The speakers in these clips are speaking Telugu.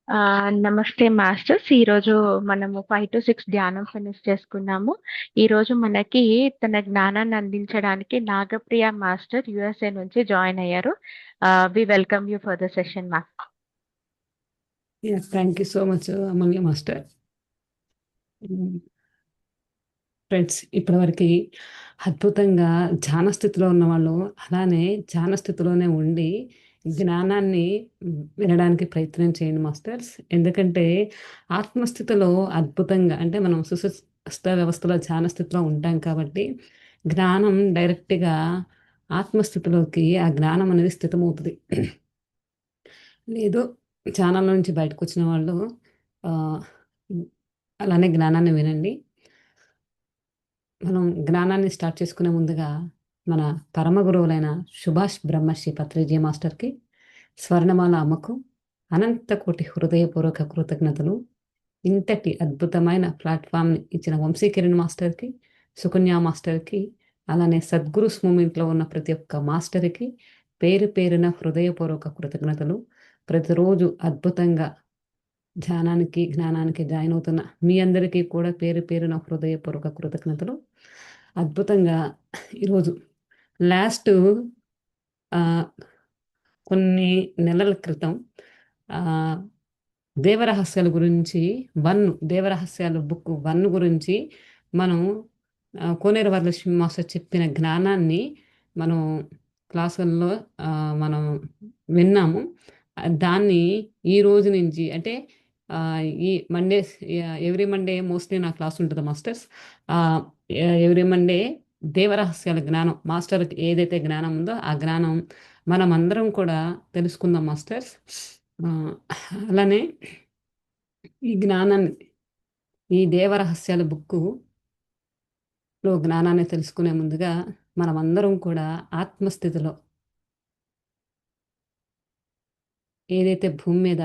నమస్తే మాస్టర్స్. ఈరోజు మనము 5-6 ధ్యానం ఫినిష్ చేసుకున్నాము. ఈరోజు మనకి తన జ్ఞానాన్ని అందించడానికి నాగప్రియ మాస్టర్ యుఎస్ఏ నుంచి జాయిన్ అయ్యారు. We welcome you for the session మా. Thank you so much Amulya master. Friends, ఇప్పటివరకు అద్భుతంగా ధ్యాన స్థితిలో ఉన్నవాళ్ళు అలానే ధ్యాన స్థితిలోనే ఉండి జ్ఞానాన్ని వినడానికి ప్రయత్నం చేయండి మాస్టర్స్. ఎందుకంటే ఆత్మస్థితిలో అద్భుతంగా అంటే మనం సుస్థ వ్యవస్థలో ధ్యాన స్థితిలో ఉంటాం కాబట్టి జ్ఞానం డైరెక్ట్గా ఆత్మస్థితిలోకి ఆ జ్ఞానం అనేది స్థితమవుతుంది. లేదు ఛానల్ నుంచి బయటకు వచ్చిన వాళ్ళు ఆ, అలానే జ్ఞానాన్ని వినండి. మనం జ్ఞానాన్ని స్టార్ట్ చేసుకునే ముందుగా మన పరమ గురువులైన సుభాష్ బ్రహ్మశ్రీ పత్రిజీ మాస్టర్కి, స్వర్ణమాల అమ్మకు అనంత కోటి హృదయపూర్వక కృతజ్ఞతలు. ఇంతటి అద్భుతమైన ప్లాట్ఫామ్ని ఇచ్చిన వంశీకిరణ్ మాస్టర్కి, సుకన్య మాస్టర్కి, అలానే సద్గురుస్ మూమెంట్లో ఉన్న ప్రతి ఒక్క మాస్టర్కి పేరు పేరున హృదయపూర్వక కృతజ్ఞతలు. ప్రతిరోజు అద్భుతంగా ధ్యానానికి జ్ఞానానికి జాయిన్ అవుతున్న మీ అందరికీ కూడా పేరు పేరున హృదయపూర్వక కృతజ్ఞతలు. అద్భుతంగా ఈరోజు లాస్ట్ కొన్ని నెలల క్రితం దేవరహస్యాల గురించి దేవరహస్యాలు బుక్ 1 గురించి మనం కోనేరు వరలక్ష్మి మాస్టర్ చెప్పిన జ్ఞానాన్ని మనం క్లాసుల్లో మనం విన్నాము. దాన్ని ఈ రోజు నుంచి అంటే ఈ మండే ఎవ్రీ మండే మోస్ట్లీ నా క్లాస్ ఉంటుంది మాస్టర్స్. ఎవ్రీ మండే దేవరహస్యాల జ్ఞానం మాస్టర్కి ఏదైతే జ్ఞానం ఉందో ఆ జ్ఞానం మనం అందరం కూడా తెలుసుకుందాం మాస్టర్స్. అలానే ఈ జ్ఞానాన్ని ఈ దేవరహస్యాల బుక్కులో జ్ఞానాన్ని తెలుసుకునే ముందుగా మనమందరం కూడా ఆత్మస్థితిలో ఏదైతే భూమి మీద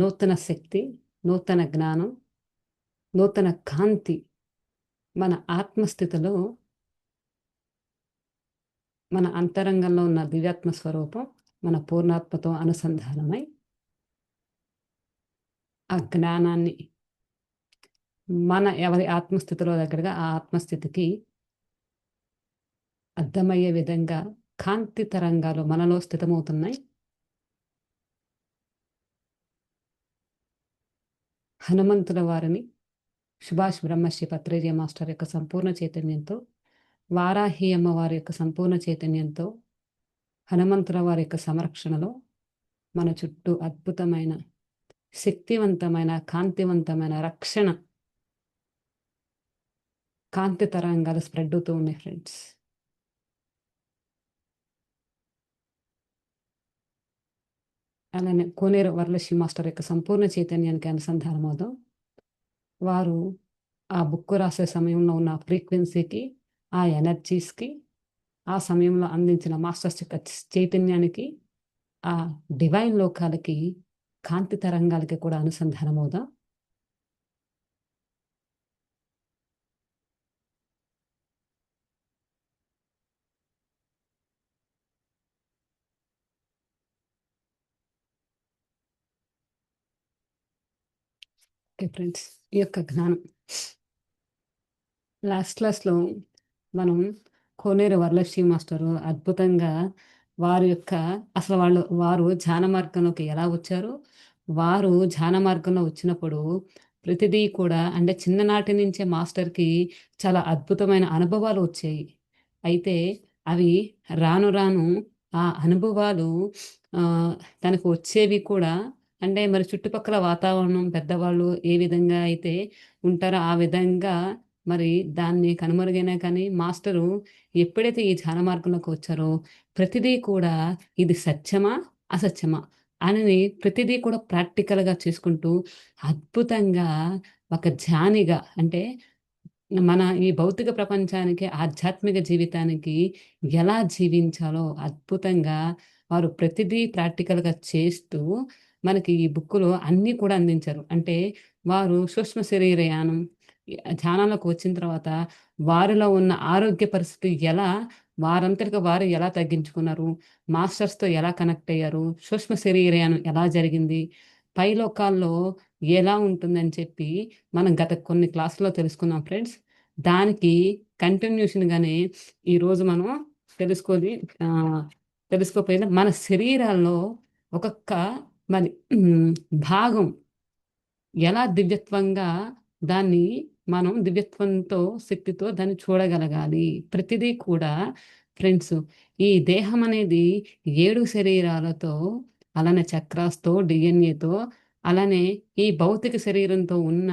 నూతన శక్తి, నూతన జ్ఞానం, నూతన కాంతి మన ఆత్మస్థితిలో మన అంతరంగంలో ఉన్న దివ్యాత్మ స్వరూపం మన పూర్ణాత్మతో అనుసంధానమై ఆ జ్ఞానాన్ని మన ఎవరి ఆత్మస్థితిలో దగ్గరగా ఆ ఆత్మస్థితికి అర్థమయ్యే విధంగా కాంతి తరంగాలు మనలో స్థితమవుతున్నాయి. హనుమంతుల వారిని సుభాష్ బ్రహ్మశ్రీ పత్రేజీ మాస్టర్ యొక్క సంపూర్ణ చైతన్యంతో, వారాహి అమ్మవారి యొక్క సంపూర్ణ చైతన్యంతో, హనుమంతుల వారి యొక్క సంరక్షణలో మన చుట్టూ అద్భుతమైన శక్తివంతమైన కాంతివంతమైన రక్షణ కాంతి తరంగాలు స్ప్రెడ్ అవుతూ ఉన్నాయి ఫ్రెండ్స్. అలానే కోనేరు వరలక్ష్మి మాస్టర్ యొక్క సంపూర్ణ చైతన్యానికి అనుసంధానం అవుదాం. వారు ఆ బుక్ రాసే సమయంలో ఉన్న ఫ్రీక్వెన్సీకి, ఆ ఎనర్జీస్కి, ఆ సమయంలో అందించిన మాస్టర్స్ యొక్క చైతన్యానికి, ఆ డివైన్ లోకాలకి, కాంతి తరంగాలకి కూడా అనుసంధానం అవుదాం. ఓకే ఫ్రెండ్స్, ఈ యొక్క జ్ఞానం లాస్ట్ క్లాస్లో మనం కోనేరు వరలక్ష్మి మాస్టరు అద్భుతంగా వారి యొక్క అసలు వారు ధ్యాన మార్గంలోకి ఎలా వచ్చారు, వారు ధ్యాన మార్గంలో వచ్చినప్పుడు ప్రతిదీ కూడా అంటే చిన్ననాటి నుంచే మాస్టర్కి చాలా అద్భుతమైన అనుభవాలు వచ్చాయి. అయితే అవి రాను రాను ఆ అనుభవాలు ఆ, తనకు వచ్చేవి కూడా అంటే మరి చుట్టుపక్కల వాతావరణం పెద్దవాళ్ళు ఏ విధంగా అయితే ఉంటారో ఆ విధంగా మరి దాన్ని కనుమరుగైనా కానీ మాస్టరు ఎప్పుడైతే ఈ ధ్యాన మార్గంలోకి వచ్చారో ప్రతిదీ కూడా ఇది సత్యమా అసత్యమా అని ప్రతిదీ కూడా ప్రాక్టికల్గా చేసుకుంటూ అద్భుతంగా ఒక ధ్యానిగా అంటే మన ఈ భౌతిక ప్రపంచానికి ఆధ్యాత్మిక జీవితానికి ఎలా జీవించాలో అద్భుతంగా వారు ప్రతిదీ ప్రాక్టికల్గా చేస్తూ మనకి ఈ బుక్కులో అన్నీ కూడా అందించారు. అంటే వారు సూక్ష్మ శరీరయానం ధ్యానంలోకి వచ్చిన తర్వాత వారిలో ఉన్న ఆరోగ్య పరిస్థితి ఎలా వారంతటిగా వారు ఎలా తగ్గించుకున్నారు, మాస్టర్స్తో ఎలా కనెక్ట్ అయ్యారు, సూక్ష్మ శరీరయానం ఎలా జరిగింది, పైలోకాల్లో ఎలా ఉంటుందని చెప్పి మనం గత కొన్ని క్లాసుల్లో తెలుసుకున్నాం ఫ్రెండ్స్. దానికి కంటిన్యూషన్‌గానే ఈరోజు మనం తెలుసుకొని తెలుసుకోపోయిన మన శరీరాల్లో ఒక్కొక్క మరి భాగం ఎలా దివ్యత్వంగా దాన్ని మనం దివ్యత్వంతో, శక్తితో దాన్ని చూడగలగాలి. ప్రతిదీ కూడా ఫ్రెండ్స్, ఈ దేహం అనేది 7 శరీరాలతో, అలానే చక్రాస్‌తో, డీఎన్ఏతో, అలానే ఈ భౌతిక శరీరంతో ఉన్న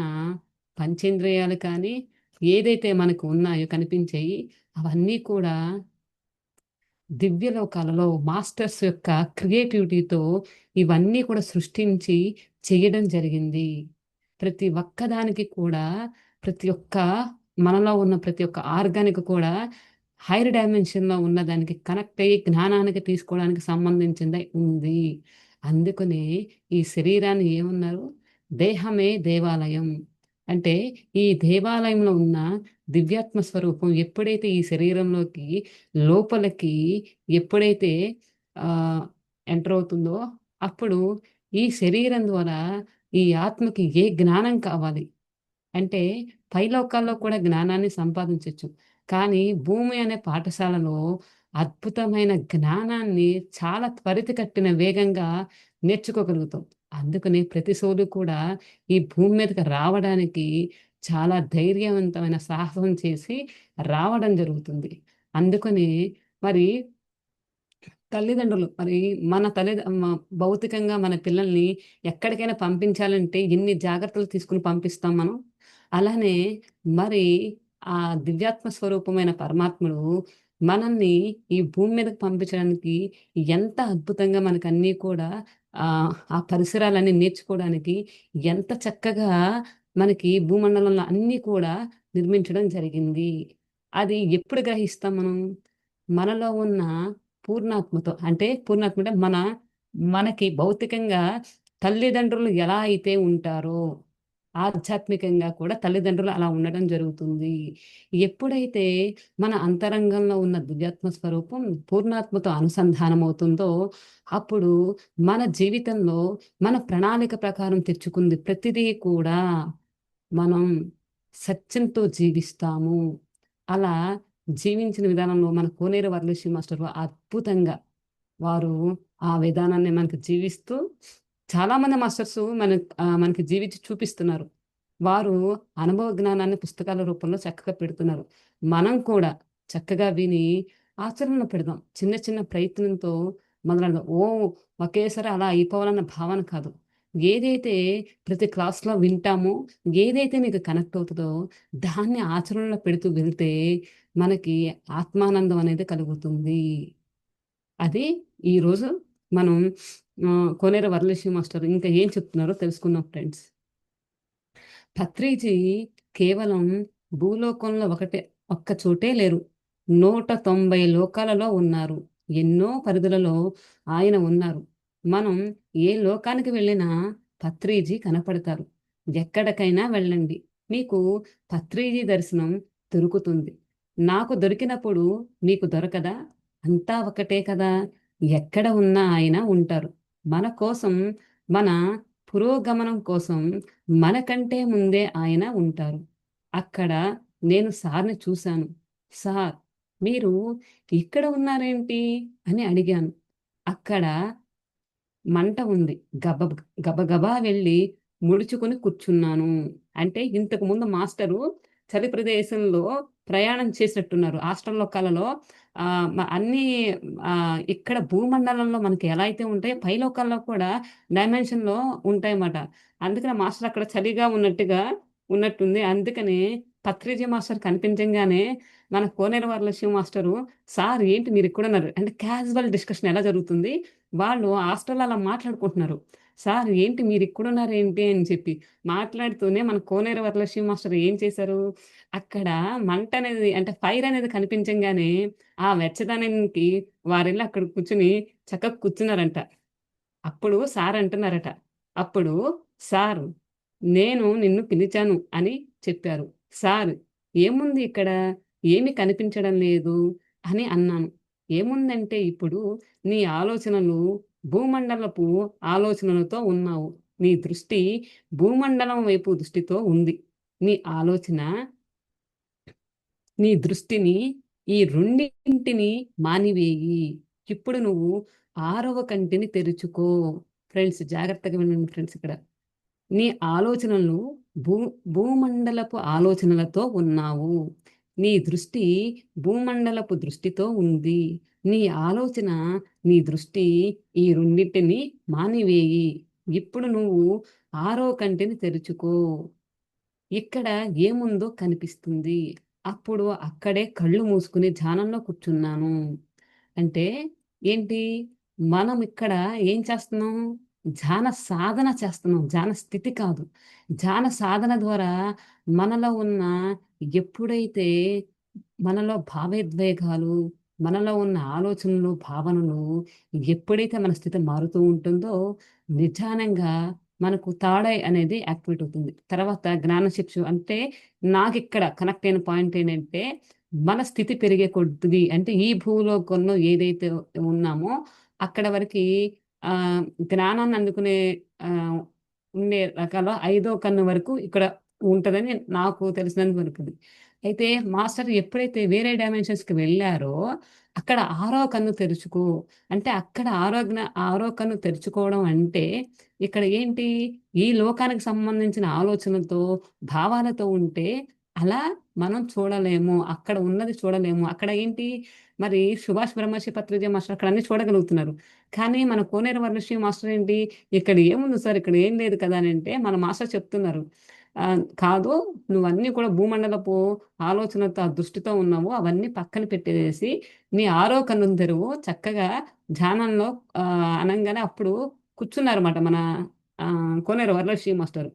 పంచేంద్రియాలు కానీ, ఏదైతే మనకు ఉన్నాయో కనిపించేయి, అవన్నీ కూడా దివ్యలోకాలలో మాస్టర్స్ యొక్క క్రియేటివిటీతో ఇవన్నీ కూడా సృష్టించి చేయడం జరిగింది. ప్రతి ఒక్కదానికి కూడా, ప్రతి ఒక్క మనలో ఉన్న ప్రతి ఒక్క ఆర్గాన్‌కి కూడా హైర్ డైమెన్షన్‌లో ఉన్నదానికి కనెక్ట్ అయ్యి జ్ఞానానికి తీసుకోవడానికి సంబంధించిందే ఉంది. అందుకనే ఈ శరీరాన్ని ఏమన్నారు? దేహమే దేవాలయం. అంటే ఈ దేవాలయంలో ఉన్న దివ్యాత్మ స్వరూపం ఎప్పుడైతే ఈ శరీరంలోకి లోపలికి ఎప్పుడైతే ఆహ్, ఎంటర్ అవుతుందో, అప్పుడు ఈ శరీరం ద్వారా ఈ ఆత్మకి ఏ జ్ఞానం కావాలి అంటే, పైలోకాల్లో కూడా జ్ఞానాన్ని సంపాదించొచ్చు. కానీ భూమి అనే పాఠశాలలో అద్భుతమైన జ్ఞానాన్ని చాలా త్వరితగతిన వేగంగా నేర్చుకోగలుగుతాం. అందుకని ప్రతి సోలు కూడా ఈ భూమి మీదకి రావడానికి చాలా ధైర్యవంతమైన సాహసం చేసి రావడం జరుగుతుంది. అందుకని మరి తల్లిదండ్రులు మరి మన భౌతికంగా మన పిల్లల్ని ఎక్కడికైనా పంపించాలంటే ఎన్ని జాగ్రత్తలు తీసుకొని పంపిస్తాం మనం. అలానే మరి ఆ దివ్యాత్మ స్వరూపమైన పరమాత్ముడు మనల్ని ఈ భూమి మీదకి పంపించడానికి ఎంత అద్భుతంగా మనకన్నీ కూడా ఆ పరిసరాలన్నీ నేర్చుకోవడానికి ఎంత చక్కగా మనకి భూమండలంలో అన్నీ కూడా నిర్మించడం జరిగింది. అది ఎప్పుడు గ్రహిస్తాం మనం? మనలో ఉన్న పూర్ణాత్మతో అంటే పూర్ణాత్మ అంటే మనకి భౌతికంగా తల్లిదండ్రులు ఎలా అయితే ఉంటారో, ఆధ్యాత్మికంగా కూడా తల్లిదండ్రులు అలా ఉండడం జరుగుతుంది. ఎప్పుడైతే మన అంతరంగంలో ఉన్న దివ్యాత్మ స్వరూపం పూర్ణాత్మతో అనుసంధానమవుతుందో, అప్పుడు మన జీవితంలో మన ప్రణాళిక ప్రకారం తెచ్చుకుంది ప్రతిదీ కూడా మనం సత్యంతో జీవిస్తాము. అలా జీవించిన విధానంలో మన కోనేరు వరలక్ష్మి మాస్టర్ అద్భుతంగా వారు ఆ విధానాన్ని మనకు జీవిస్తూ చాలామంది మాస్టర్సు మనకి జీవించి చూపిస్తున్నారు. వారు అనుభవ జ్ఞానాన్ని పుస్తకాల రూపంలో చక్కగా పెడుతున్నారు. మనం కూడా చక్కగా విని ఆచరణలో పెడదాం. చిన్న చిన్న ప్రయత్నంతో మొదలెడదాం. ఒకేసారి అలా అయిపోవాలన్న భావన కాదు. ఏదైతే ప్రతి క్లాస్‌లో వింటామో, ఏదైతే మీకు కనెక్ట్ అవుతదో దాన్ని ఆచరణలో పెడుతూ వెళ్తే మనకి ఆత్మానందం అనేది కలుగుతుంది. అది ఈరోజు మనం కోనేరు వరలక్ష్మి మాస్టర్ ఇంకా ఏం చెప్తున్నారో తెలుసుకుందాం ఫ్రెండ్స్. పత్రిజీ కేవలం భూలోకంలో ఒక్క చోటే లేరు. 190 లోకాలలో ఉన్నారు. ఎన్నో పరిధులలో ఆయన ఉన్నారు. మనం ఏ లోకానికి వెళ్ళినా పత్రిజీ కనపడతారు. ఎక్కడికైనా వెళ్ళండి. మీకు పత్రిజీ దర్శనం దొరుకుతుంది. నాకు దొరికినప్పుడు మీకు దొరకదా? అంతా ఒకటే కదా! ఎక్కడ ఉన్నా ఆయన ఉంటారు. మన కోసం, మన పురోగమనం కోసం మనకంటే ముందే ఆయన ఉంటారు. అక్కడ నేను సార్‌ని చూశాను. "సార్ మీరు ఇక్కడ ఉన్నారేంటి?" అని అడిగాను. "అక్కడ మంట ఉంది. గబగబా వెళ్లి ముడుచుకొని కూర్చున్నాను." అంటే ఇంతకుముందు మాస్టరు చలి ప్రదేశంలో ప్రయాణం చేసినట్టున్నారు. హాస్టల్‌లో కలలో అన్నీ ఇక్కడ భూమండలంలో మనకి ఎలా అయితే ఉంటాయో పైలోకాల్లో కూడా డైమెన్షన్‌లో ఉంటాయన్నమాట. అందుకనే మాస్టర్ అక్కడ చలిగా ఉన్నట్టుంది. అందుకనే పత్రిజీ మాస్టర్ కనిపించంగానే మన కోనేరు వరలక్ష్మి మాస్టరు, "సార్ ఏంటి మీరిక్కడున్నారు?" అంటే క్యాజువల్ డిస్కషన్ ఎలా జరుగుతుంది? వాళ్ళు హాస్టల్‌లో అలా మాట్లాడుకుంటున్నారు. "సార్ ఏంటి మీరిక్కడున్నారేంటి?" అని చెప్పి. మాట్లాడుతూనే మన కోనేరు వరలక్ష్మి మాస్టర్ ఏం చేశారు, అక్కడ మంటనేది అంటే ఫైర్ అనేది కనిపించంగానే ఆ వెచ్చదనానికి వారెళ్లి అక్కడ కూర్చొని చక్కగా కూర్చున్నారంట. అప్పుడు సార్ అంటున్నారట. అప్పుడు సార్ నేను నిన్ను పిలిచాను అని చెప్పారు. సార్ ఏముంది ఇక్కడ? ఏమి కనిపించడం లేదు అని అన్నాను. ఏముందంటే ఇప్పుడు నీ ఆలోచనలు భూమండలపు ఆలోచనలతో ఉన్నావు. నీ దృష్టి భూమండలం వైపు దృష్టితో ఉంది. నీ ఆలోచన నీ దృష్టిని ఈ రెండింటిని మానివేయి. ఇప్పుడు నువ్వు 6వ కంటిని తెరుచుకో. ఫ్రెండ్స్, జాగ్రత్తగా వినండి ఫ్రెండ్స్. ఇక్కడ నీ ఆలోచనలు భూ భూమండలపు ఆలోచనలతో ఉన్నావు. నీ దృష్టి భూమండలపు దృష్టితో ఉంది. నీ ఆలోచన, నీ దృష్టి ఈ రెండింటిని మానివేయి. ఇప్పుడు నువ్వు 6వ కంటిని తెరుచుకో. ఇక్కడ ఏముందో కనిపిస్తుంది. అప్పుడు అక్కడే కళ్ళు మూసుకుని ధ్యానంలో కూర్చున్నాను. అంటే ఏంటి? మనం ఇక్కడ ఏం చేస్తున్నాం? ధ్యాన సాధన చేస్తున్నాం. ధ్యాన స్థితి కాదు. ధ్యాన సాధన ద్వారా మనలో ఉన్న ఎప్పుడైతే మనలో భావోద్వేగాలు, మనలో ఉన్న ఆలోచనలు, భావనలు ఎప్పుడైతే మన స్థితి మారుతూ ఉంటుందో నిదానంగా మనకు థర్డ్ ఐ అనేది యాక్టివేట్ అవుతుంది. తర్వాత జ్ఞానచక్షు అంటే నాకిక్కడ కనెక్ట్ అయిన పాయింట్ ఏంటంటే మన స్థితి పెరిగే కొద్దీ అంటే ఈ భూలోకంలో ఏదైతే ఉన్నామో అక్కడ వరకి ఆహ్, జ్ఞానాన్ని అందుకునే ఆహ్, ఉండే రకాల 5వ కన్ను వరకు ఇక్కడ ఉంటదని నాకు తెలిసినంత వరకుది. అయితే మాస్టర్ ఎప్పుడైతే వేరే డైమెన్షన్స్‌కి వెళ్లారో అక్కడ 6వ కన్ను తెరుచుకో. అంటే అక్కడ ఆరో కన్ను తెరుచుకోవడం అంటే ఇక్కడ ఏంటి? ఈ లోకానికి సంబంధించిన ఆలోచనలతో, భావాలతో ఉంటే అలా మనం చూడలేము. అక్కడ ఉన్నది చూడలేము. అక్కడ ఏంటి? మరి సుభాష్ బ్రహ్మర్షి, పత్రిజీ మాస్టర్ అక్కడ అన్నీ చూడగలుగుతున్నారు. కానీ మన కోనేరు వరలక్ష్మి మాస్టర్ ఏంటి? ఇక్కడ ఏముంది సార్? ఇక్కడ ఏం లేదు కదా! అనంటే మన మాస్టర్ చెప్తున్నారు. కాదు, నువ్వన్నీ కూడా భూమండలపు ఆలోచనతో, ఆ దృష్టితో ఉన్నావు. అవన్నీ పక్కన పెట్టేసేసి నీ ఆరో కన్నును తెరువు. చక్కగా ధ్యానంలో అనంగానే అప్పుడు కూర్చున్నారన్నమాట మన కోనేరు వరలక్ష్మి మాస్టర్.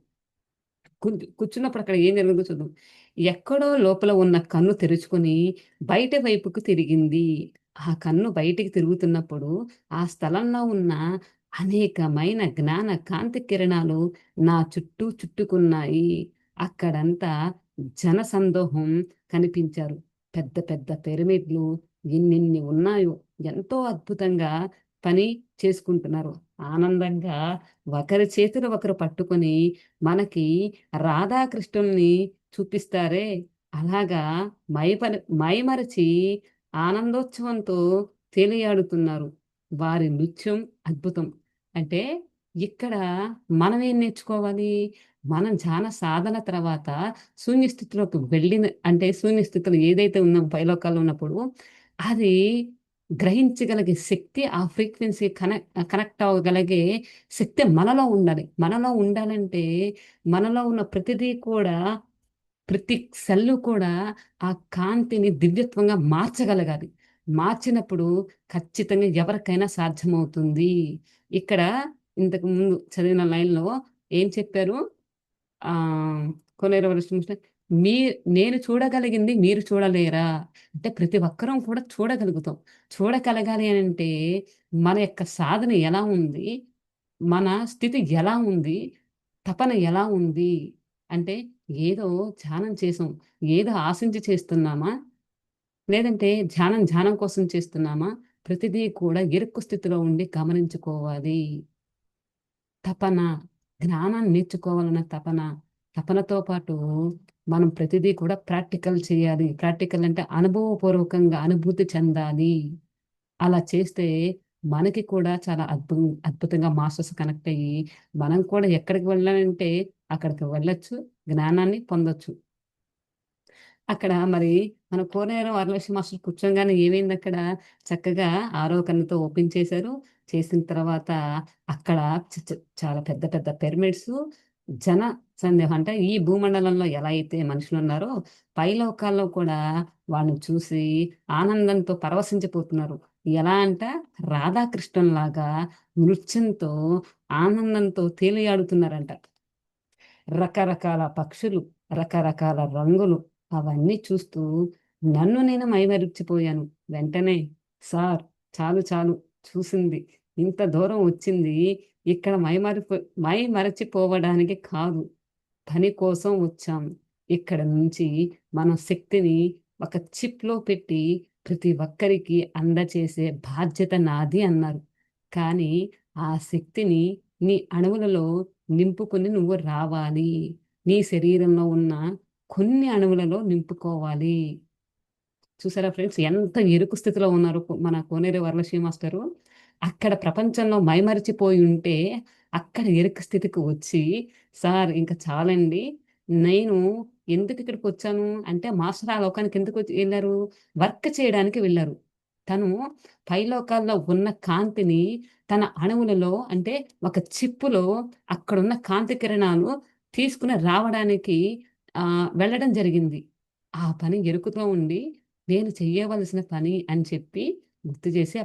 కూర్చున్నప్పుడు అక్కడ ఏం జరిగిందో చూద్దాం. ఎక్కడో లోపల ఉన్న కన్ను తెరుచుకొని బయట వైపుకు తిరిగింది. ఆ కన్ను బయటికి తిరుగుతున్నప్పుడు ఆ స్థలంలో ఉన్న అనేకమైన జ్ఞాన కాంతి కిరణాలు నా చుట్టూ చుట్టుకున్నాయి. అక్కడంతా జనసందోహం కనిపించారు. పెద్ద పెద్ద పిరమిడ్లు ఎన్నెన్ని ఉన్నాయో ఎంతో అద్భుతంగా పని చేసుకుంటున్నారు. ఆనందంగా ఒకరి చేతులు ఒకరు పట్టుకొని మనకి రాధాకృష్ణుల్ని చూపిస్తారే, అలాగా మైమరచి ఆనందోత్సవంతో తేలియాడుతున్నారు. వారి నృత్యం అద్భుతం. అంటే ఇక్కడ మనమేం నేర్చుకోవాలి? మనం ధ్యాన సాధన తర్వాత శూన్య స్థితిలోకి వెళ్ళిన అంటే శూన్య స్థితిలో ఏదైతే ఉన్నామో పైలోకాల్లో ఉన్నప్పుడు అది గ్రహించగలిగే శక్తి, ఆ ఫ్రీక్వెన్సీ కనెక్ట్ అవ్వగలిగే శక్తి మనలో ఉండాలి. మనలో ఉండాలంటే మనలో ఉన్న ప్రతిదీ కూడా, ప్రతి సెల్లు కూడా ఆ కాంతిని దివ్యత్వంగా మార్చగలగాలి. మార్చినప్పుడు ఖచ్చితంగా ఎవరికైనా సాధ్యమవుతుంది. ఇక్కడ ఇంతకు ముందు చదివిన లైన్‌లో ఏం చెప్పారు? ఆహ్, కొనేరు వరలక్ష్మి మీ నేను చూడగలిగింది మీరు చూడలేరా? అంటే ప్రతి ఒక్కరం కూడా చూడగలుగుతాం. చూడగలగాలి అనంటే మన యొక్క సాధన ఎలా ఉంది? మన స్థితి ఎలా ఉంది? తపన ఎలా ఉంది? అంటే ఏదో ధ్యానం చేసాం. ఏదో ఆశించి చేస్తున్నామా? లేదంటే ధ్యానం ధ్యానం కోసం చేస్తున్నామా? ప్రతిదీ కూడా ఇరుక్కు స్థితిలో ఉండి గమనించుకోవాలి. తపన, జ్ఞానాన్ని నేర్చుకోవాలన్న తపన. తపనతో పాటు మనం ప్రతిదీ కూడా ప్రాక్టికల్ చేయాలి. ప్రాక్టికల్ అంటే అనుభవపూర్వకంగా అనుభూతి చెందాలి. అలా చేస్తే మనకి కూడా చాలా అద్భుతంగా మాస్టర్స్ కనెక్ట్ అయ్యి, మనం కూడా ఎక్కడికి వెళ్ళాలంటే అక్కడికి వెళ్ళొచ్చు. జ్ఞానాన్ని పొందొచ్చు. అక్కడ మరి మన కోనేరు వరలక్ష్మి మాస్టర్ కూర్చోంగానే ఏమైందక్కడ, చక్కగా ఆరో కన్నుతో ఓపెన్ చేశారు. చేసిన తర్వాత అక్కడ చ చ చాలా పెద్ద పెద్ద పిరమిడ్సు, జన సందేహం అంటే ఈ భూమండలంలో ఎలా అయితే మనుషులున్నారో, పైలోకాల్లో కూడా వాళ్ళని చూసి ఆనందంతో పరవశించిపోతున్నారు. ఎలా అంట రాధాకృష్ణుల్లాగా నృత్యంతో, ఆనందంతో తేలియాడుతున్నారంట. రకరకాల పక్షులు, రకరకాల రంగులు అవన్నీ చూస్తూ నన్ను నేను మైమరిచిపోయాను. వెంటనే సార్ చాలు చాలు చూసింది. ఇంత దూరం వచ్చింది ఇక్కడ మైమరచిపోవడానికి కాదు. పని కోసం వచ్చాం. ఇక్కడ నుంచి మన శక్తిని ఒక చిప్‌లో పెట్టి ప్రతి ఒక్కరికి అందచేసే బాధ్యత నాది అన్నారు. కానీ ఆ శక్తిని నీ అణువులలో నింపుకుని నువ్వు రావాలి. నీ శరీరంలో ఉన్న కొన్ని అణువులలో నింపుకోవాలి. చూసారా ఫ్రెండ్స్, ఎంత ఇరుకు స్థితిలో ఉన్నారు మన కోనేరు వరలక్ష్మి మాస్టరు. అక్కడ ప్రపంచంలో మైమరిచిపోయి ఉంటే అక్కడ ఇరుకు స్థితికి వచ్చి, సార్ ఇంకా చాలండి, నేను ఎందుకు ఇక్కడికి వచ్చాను అంటే, మాస్టర్ ఆ లోకానికి ఎందుకు వెళ్ళారు, వర్క్ చేయడానికి వెళ్ళారు. తను పైలోకాల్లో ఉన్న కాంతిని తన అణువులలో అంటే ఒక చిప్పులో అక్కడున్న కాంతి కిరణాలు తీసుకుని రావడానికి వెళ్ళడం జరిగింది. ఆ పని ఎరుకుతో ఉండి నేను చెయ్యవలసిన పని అని చెప్పి గుర్తు చేసి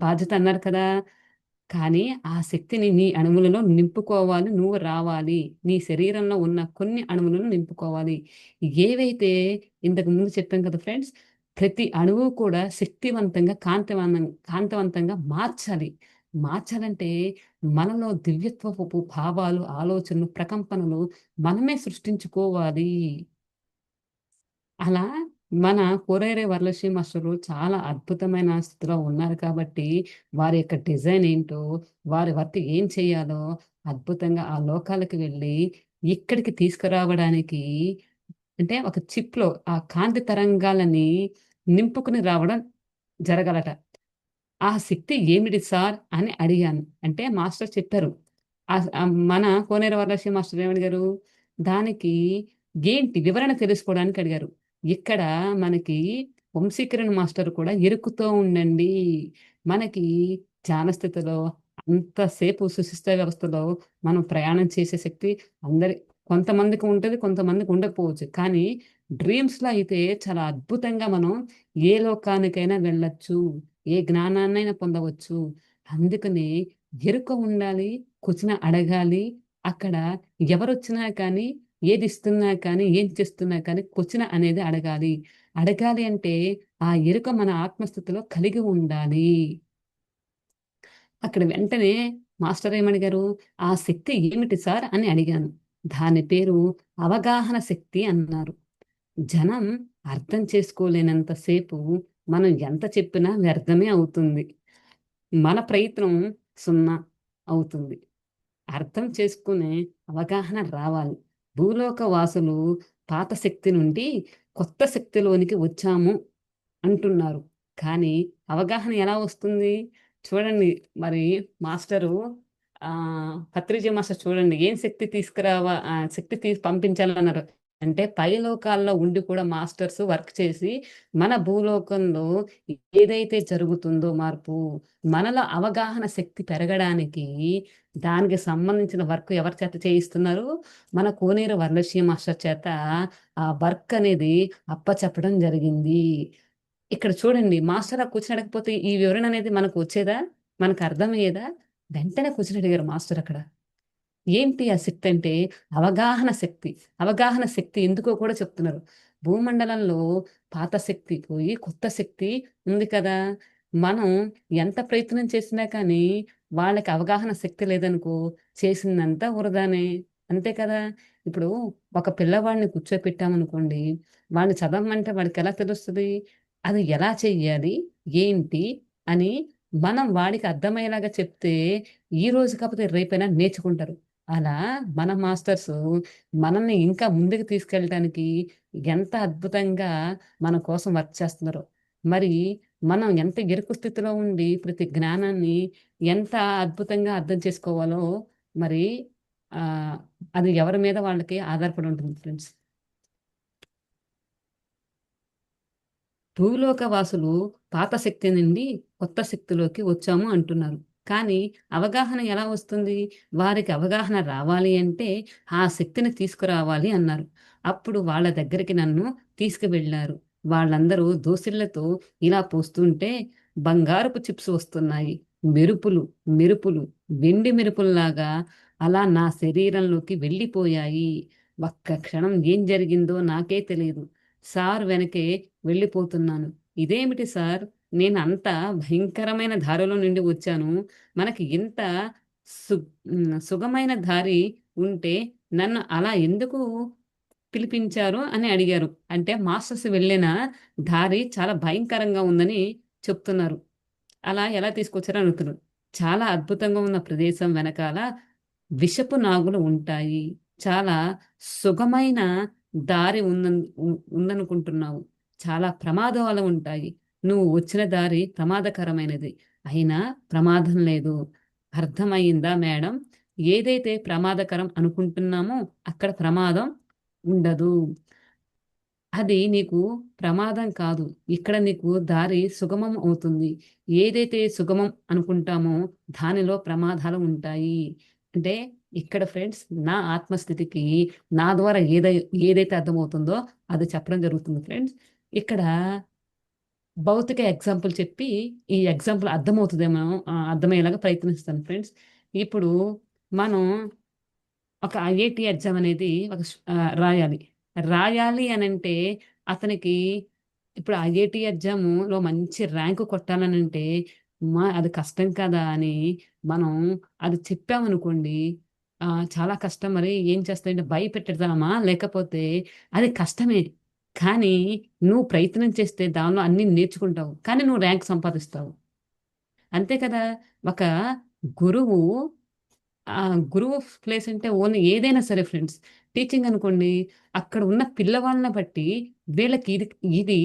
బాధ్యత అన్నారు కదా. కానీ ఆ శక్తిని నీ అణువులలో నింపుకోవాలి, నువ్వు రావాలి. నీ శరీరంలో ఉన్న కొన్ని అణువులను నింపుకోవాలి. ఏవైతే ఇంతకు ముందు చెప్పాం కదా ఫ్రెండ్స్, ప్రతి అణువు కూడా శక్తివంతంగా, కాంతివంతంగా మార్చాలి. మార్చాలంటే మనలో దివ్యత్వపు భావాలు, ఆలోచనలు, ప్రకంపనలు మనమే సృష్టించుకోవాలి. అలా మన కోరైరే వరలక్ష్మి మాస్టరు చాలా అద్భుతమైన స్థితిలో ఉన్నారు కాబట్టి, వారి యొక్క డిజైన్ ఏంటో, వారి వర్క్ ఏం చేయాలో అద్భుతంగా ఆ లోకాలకు వెళ్ళి ఇక్కడికి తీసుకురావడానికి అంటే ఒక చిప్‌లో ఆ కాంతి తరంగాలని నింపుకొని రావడం జరగాలట. ఆ శక్తి ఏమిటి సార్ అని అడిగాను. అంటే మాస్టర్ చెప్పారు. మన కోనేరు వరలక్ష్మి మాస్టర్ ఏమడిగారు? దానికి ఏంటి వివరణ తెలుసుకోవడానికి అడిగారు. ఇక్కడ మనకి వంశీకిరణ్ మాస్టర్ కూడా ఇరుకుతూ ఉండండి. మనకి ధ్యాన స్థితిలో అంతసేపు సుషిప్త వ్యవస్థలో మనం ప్రయాణం చేసే శక్తి అందరి కొంతమందికి ఉంటది, కొంతమందికి ఉండకపోవచ్చు. కానీ డ్రీమ్స్‌లో అయితే చాలా అద్భుతంగా మనం ఏ లోకానికైనా వెళ్ళొచ్చు. ఏ జ్ఞానాన్నైనా పొందవచ్చు. అందుకని ఎరుక ఉండాలి. క్వెషన్ అడగాలి. అక్కడ ఎవరొచ్చినా కానీ, ఏదిస్తున్నా కానీ, ఏం చేస్తున్నా కానీ క్వెషన్ అనేది అడగాలి. అడగాలి అంటే ఆ ఎరుక మన ఆత్మస్థితిలో కలిగి ఉండాలి. అక్కడ వెంటనే మాస్టర్ ఏమడిగారు? "ఆ శక్తి ఏమిటి సార్?" అని అడిగాను. దాని పేరు అవగాహన శక్తి అన్నారు. జనం అర్థం చేసుకోలేనంత సేపు మనం ఎంత చెప్పినా వ్యర్థమే అవుతుంది. మన ప్రయత్నం సున్నా అవుతుంది. అర్థం చేసుకునే అవగాహన రావాలి. భూలోక వాసులు పాత శక్తి నుండి కొత్త శక్తిలోనికి వచ్చాము అంటున్నారు. కానీ అవగాహన ఎలా వస్తుంది? చూడండి, మరి మాస్టరు పత్రిజీ మాస్టర్ చూడండి, ఏం శక్తి శక్తి పంపించాలన్నారు. అంటే పైలోకాల్లో ఉండి కూడా మాస్టర్స్ వర్క్ చేసి మన భూలోకంలో ఏదైతే జరుగుతుందో మార్పు, మనలో అవగాహన శక్తి పెరగడానికి దానికి సంబంధించిన వర్క్ ఎవరి చేత చేయిస్తున్నారు? మన కోనేరు వరలక్ష్మి మాస్టర్ చేత ఆ వర్క్ అనేది అప్పచెప్పడం జరిగింది. ఇక్కడ చూడండి, మాస్టర్ ఆ క్వెషన్ అడగకపోతే ఈ వివరణ అనేది మనకు వచ్చేదా? మనకు అర్థమయ్యేదా? వెంటనే క్వెషన్ అడిగారు మాస్టర్ అక్కడ. ఏంటి ఆ శక్తి అంటే అవగాహన శక్తి. అవగాహన శక్తి ఎందుకో కూడా చెప్తున్నారు. భూమండలంలో పాత శక్తి పోయి కొత్త శక్తి ఉంది కదా. మనం ఎంత ప్రయత్నం చేసినా కానీ వాళ్ళకి అవగాహన శక్తి లేదనుకో, చేసిందంతా వృధానే. అంతే కదా. ఇప్పుడు ఒక పిల్లవాడిని కూర్చోపెట్టామనుకోండి, వాడిని చదవమంటే వాడికి ఎలా తెలుస్తది? అది ఎలా చెయ్యాలి? ఏంటి? అని మనం వాడికి అర్థమయ్యేలాగా చెప్తే ఈ రోజు కాకపోతే రేపైనా నేర్చుకుంటారు. అలా మన మాస్టర్సు మనల్ని ఇంకా ముందుకు తీసుకెళ్ళటానికి ఎంత అద్భుతంగా మన కోసం వర్క్ చేస్తున్నారో. మరి మనం ఎంత ఇరుకు స్థితిలో ఉండి ప్రతి జ్ఞానాన్ని ఎంత అద్భుతంగా అర్థం చేసుకోవాలో మరి ఆహ్, అది ఎవరి మీద వాళ్ళకి ఆధారపడి ఉంటుంది ఫ్రెండ్స్. భూలోక వాసులు పాత శక్తి నుండి కొత్త శక్తిలోకి వచ్చాము అంటున్నారు. కానీ అవగాహన ఎలా వస్తుంది? వారికి అవగాహన రావాలి అంటే ఆ శక్తిని తీసుకురావాలి అన్నారు. అప్పుడు వాళ్ళ దగ్గరికి నన్ను తీసుకువెళ్లారు. వాళ్ళందరూ దోసిళ్ళతో ఇలా పోస్తుంటే బంగారపు చిప్స్ వస్తున్నాయి. మెరుపులు, మెరుపులు, వెండి మెరుపుల్లాగా అలా నా శరీరంలోకి వెళ్ళిపోయాయి. ఒక్క క్షణం ఏం జరిగిందో నాకే తెలీదు. సార్ వెనకే వెళ్ళిపోతున్నాను. ఇదేమిటి సార్? నేనంత భయంకరమైన దారిలో నుండి వచ్చాను. మనకి ఇంత సు సుగమైన దారి ఉంటే నన్ను అలా ఎందుకు పిలిపించారు అని అడిగారు. అంటే మాస్టర్స్ వెళ్ళిన దారి చాలా భయంకరంగా ఉందని చెప్తున్నారు. అలా ఎలా తీసుకొచ్చారో అడుగుతున్నారు. చాలా అద్భుతంగా ఉన్న ప్రదేశం వెనకాల విషపు నాగులు ఉంటాయి. చాలా సుగమైన దారి ఉందనుకుంటున్నావు. చాలా ప్రమాదాలు ఉంటాయి. నువ్వు వచ్చిన దారి ప్రమాదకరమైనది. అయినా ప్రమాదం లేదు. అర్థమయిందా మేడం? ఏదైతే ప్రమాదకరం అనుకుంటున్నామో అక్కడ ప్రమాదం ఉండదు. అది నీకు ప్రమాదం కాదు. ఇక్కడ నీకు దారి సుగమం అవుతుంది. ఏదైతే సుగమం అనుకుంటామో దానిలో ప్రమాదాలు ఉంటాయి. అంటే ఇక్కడ ఫ్రెండ్స్ నా ఆత్మస్థితికి నా ద్వారా ఏదైతే అర్థమవుతుందో అది చెప్పడం జరుగుతుంది ఫ్రెండ్స్. ఇక్కడ భౌతిక ఎగ్జాంపుల్ చెప్పి ఈ ఎగ్జాంపుల్ అర్థమవుతుందేమో అర్థమయ్యేలాగా ప్రయత్నిస్తాను ఫ్రెండ్స్. ఇప్పుడు మనం ఒక ఐఐటీ ఎగ్జామ్ అనేది రాయాలి. రాయాలి అనంటే అతనికి ఇప్పుడు ఐఐటీ ఎగ్జామ్‌లో మంచి ర్యాంక్ కొట్టాలనంటే అది కష్టం కదా! అని మనం అది చెప్పామనుకోండి, చాలా కష్టం మరి ఏం చేస్తామంటే భయపెట్టడమా? లేకపోతే అది కష్టమే. కానీ నువ్వు ప్రయత్నం చేస్తే దానిలో అన్నీ నేర్చుకుంటావు. కానీ నువ్వు ర్యాంక్ సంపాదిస్తావు. అంతే కదా! ఒక గురువు గురువు ప్లేస్ అంటే ఓన్లీ ఏదైనా సరే ఫ్రెండ్స్. టీచింగ్ అనుకోండి, అక్కడ ఉన్న పిల్లవాళ్ళని బట్టి వీళ్ళకి ఇది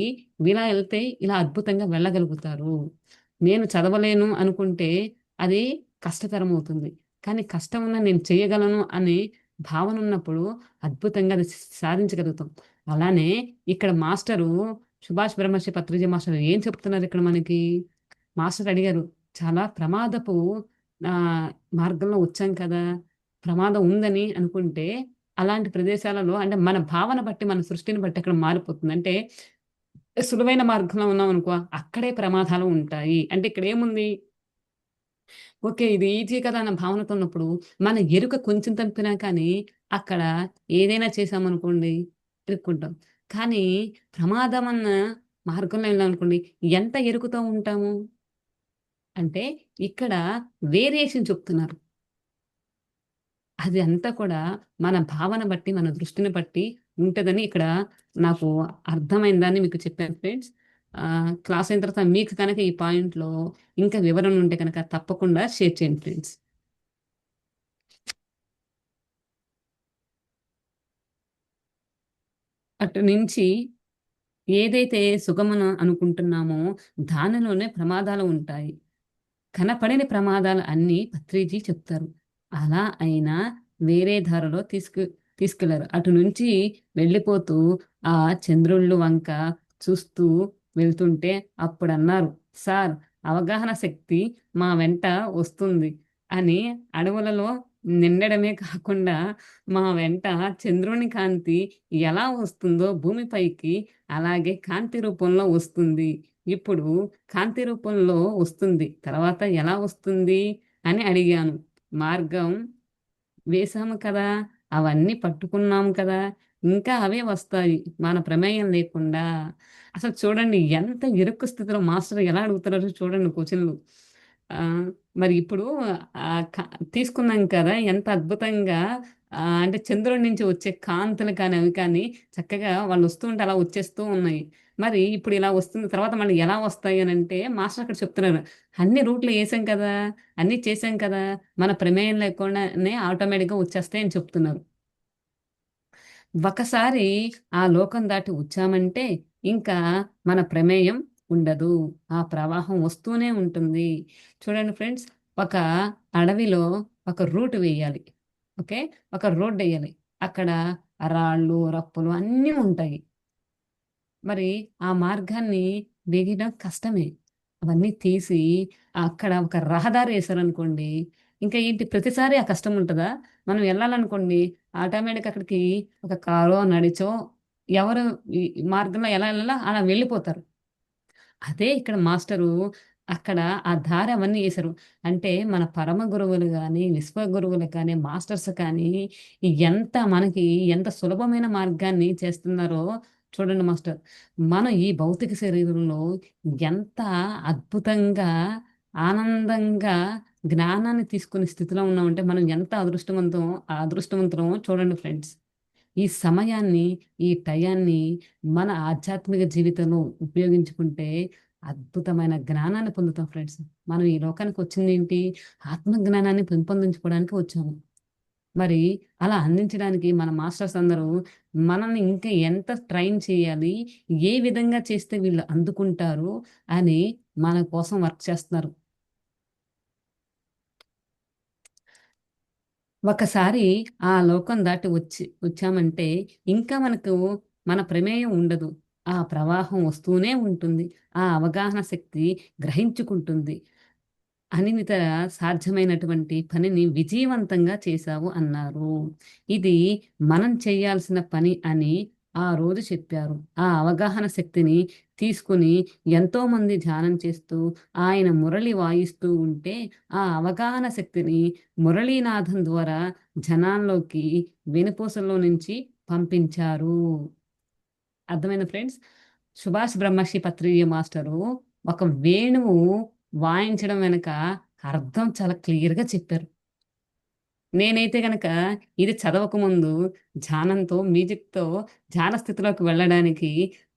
ఇలా ఎళ్తే ఇలా అద్భుతంగా వెళ్ళగలుగుతారు. నేను చదవలేను అనుకుంటే అది కష్టతరమవుతుంది. కానీ కష్టం ఉన్నా నేను చేయగలను అనే భావన ఉన్నప్పుడు అద్భుతంగా అది సాధించగలుగుతాం. అలానే ఇక్కడ మాస్టరు సుభాష్ బ్రహ్మశ్రీ పత్రిజీ మాస్టర్ ఏం చెప్తున్నారు ఇక్కడ మనకి? మాస్టర్ అడిగారు. చాలా ప్రమాదపు మార్గంలో వచ్చాం కదా! ప్రమాదం ఉందని అనుకుంటే, అలాంటి ప్రదేశాలలో అంటే మన భావన బట్టి, మన సృష్టిని బట్టి అక్కడ మారిపోతుంది. అంటే సులువైన మార్గంలో ఉన్నామనుకో, అక్కడే ప్రమాదాలు ఉంటాయి. అంటే ఇక్కడేముంది? ఓకే. ఇది ఈజీ కదా! అన్న భావనతో ఉన్నప్పుడు, మన ఎరుక కొంచెం తప్పినా కానీ, అక్కడ ఏదైనా చేశామనుకోండి ఇరుక్కుంటాం. కానీ ప్రమాదం అన్న మార్గంలో వెళ్ళామనుకోండి, ఎంత ఎరుకుతో ఉంటాము? అంటే ఇక్కడ వేరియేషన్ చెప్తున్నారు. అది అంతా కూడా మన భావన బట్టి, మన దృష్టిని బట్టి ఉంటదని ఇక్కడ నాకు అర్థమైందని మీకు చెప్పాను ఫ్రెండ్స్. క్లాస్ అయిన తర్వాత మీకు కనుక ఈ పాయింట్‌లో ఇంకా వివరణ ఉంటే కనుక తప్పకుండా షేర్ చేయండి ఫ్రెండ్స్. అటు నుంచి ఏదైతే సుగమన అనుకుంటున్నామో దానిలోనే ప్రమాదాలు ఉంటాయి. కనపడని ప్రమాదాలు అన్నీ పత్రిజీ చెప్తారు. అలా అయినా వేరే దారిలో తీసుకెళ్లారు. అటు నుంచి వెళ్ళిపోతూ ఆ చంద్రుళ్ళు వంక చూస్తూ వెళ్తుంటే అప్పుడన్నారు, "సార్ అవగాహన శక్తి మా వెంట వస్తుంది" అని. అడవులలో నిండడమే కాకుండా మా వెంట చంద్రుని కాంతి ఎలా వస్తుందో భూమిపైకి అలాగే కాంతి రూపంలో వస్తుంది. ఇప్పుడు కాంతి రూపంలో వస్తుంది. తర్వాత ఎలా వస్తుంది అని అడిగాను. మార్గం వేశాము కదా! అవన్నీ పట్టుకున్నాము కదా! ఇంకా అవే వస్తాయి. మన ప్రమేయం లేకుండా. అసలు చూడండి ఎంత ఇరుకు స్థితిలో మాస్టర్ ఎలా అడుగుతున్నారో చూడండి క్వెషన్‌లు. మరి ఇప్పుడు ఆహ్, క తీసుకున్నాం కదా! ఎంత అద్భుతంగా అంటే చంద్రుడి నుంచి వచ్చే కాంతులు కానీ, అవి కానీ చక్కగా వాళ్ళు వస్తూ ఉంటే అలా వచ్చేస్తూ ఉన్నాయి. మరి ఇప్పుడు ఇలా వస్తుంది. తర్వాత మళ్ళీ ఎలా వస్తాయి అనంటే మాస్టర్ అక్కడ చెప్తున్నారు. అన్ని రూట్‌లు ఏసాం కదా! అన్నీ చేశాం కదా! మన ప్రమేయం లేకుండానే ఆటోమేటిక్‌గా వచ్చేస్తాయి అని చెప్తున్నారు. ఒకసారి ఆ లోకం దాటి వచ్చామంటే ఇంకా మన ప్రమేయం ఉండదు. ఆ ప్రవాహం వస్తూనే ఉంటుంది. చూడండి ఫ్రెండ్స్, ఒక అడవిలో ఒక రూట్ వేయాలి. ఓకే. ఒక రోడ్డెయ్యాలి. అక్కడ రాళ్ళు, రప్పులు అన్నీ ఉంటాయి. మరి ఆ మార్గాన్ని వేయడం కష్టమే. అవన్నీ తీసి అక్కడ ఒక రహదారి ఏసారనుకోండి, ఇంకా ఏంటి ప్రతిసారి ఆ కష్టం ఉంటదా? మనం ఎళ్ళాలనుకోండి ఆటోమేటిక్‌గా అక్కడికి ఒక కారో, నడిచో ఎవరు ఈ మార్గంలో ఎలా ఎళ్ళాలో అలా వెళ్ళిపోతారు. అదే ఇక్కడ మాస్టరు అక్కడ ఆ దారి అవన్నీ ఏసారు. అంటే మన పరమ గురువులు గాని, విశ్వ గురువులు కానీ, మాస్టర్స్ కానీ ఎంత సులభమైన మార్గాన్ని చేస్తున్నారో చూడండి మాస్టర్. మనం ఈ భౌతిక శరీరంలో ఎంత అద్భుతంగా, ఆనందంగా జ్ఞానాన్ని తీసుకునే స్థితిలో ఉన్నామంటే మనం ఎంత అదృష్టవంతులమో చూడండి ఫ్రెండ్స్. ఈ సమయాన్ని, ఈ టయాన్ని మన ఆధ్యాత్మిక జీవితంలో ఉపయోగించుకుంటే అద్భుతమైన జ్ఞానాన్ని పొందుతాం ఫ్రెండ్స్. మనం ఈ లోకానికి వచ్చిందేంటి? ఆత్మ జ్ఞానాన్ని పెంపొందించుకోవడానికి వచ్చాము. మరి అలా అందించడానికి మన మాస్టర్స్ అందరూ మనల్ని ఇంకా ఎంత ట్రైన్ చేయాలి, ఏ విధంగా చేస్తే వీళ్ళు అందుకుంటారు అని మన కోసం వర్క్ చేస్తున్నారు. ఒకసారి ఆ లోకం దాటి వచ్చామంటే ఇంకా మనకు మన ప్రమేయం ఉండదు. ఆ ప్రవాహం వస్తూనే ఉంటుంది. ఆ అవగాహన శక్తి గ్రహించుకుంటుంది. అనిమిత సాధ్యమైనటువంటి పనిని విజయవంతంగా చేశావు అన్నారు. ఇది మనం చేయాల్సిన పని అని ఆ రోజు చెప్పారు. ఆ అవగాహన శక్తిని తీసుకొని ఎంతోమంది ధ్యానం చేస్తూ ఆయన మురళి వాయిస్తూ ఉంటే ఆ అవగాహన శక్తిని మురళీనాథం ద్వారా జనాల్లోకి వెనుపూసలో నుంచి పంపించారు. అర్థమైందా ఫ్రెండ్స్? సుభాష్ బ్రహ్మశ్రీ పత్రిజీ మాస్టరు ఒక వేణువు వాయించడం వెనక అర్థం చాలా క్లియర్‌గా చెప్పారు. నేనైతే గనక ఇది చదవకముందు ధ్యానంతో, మ్యూజిక్‌తో ధ్యాన స్థితిలోకి వెళ్ళడానికి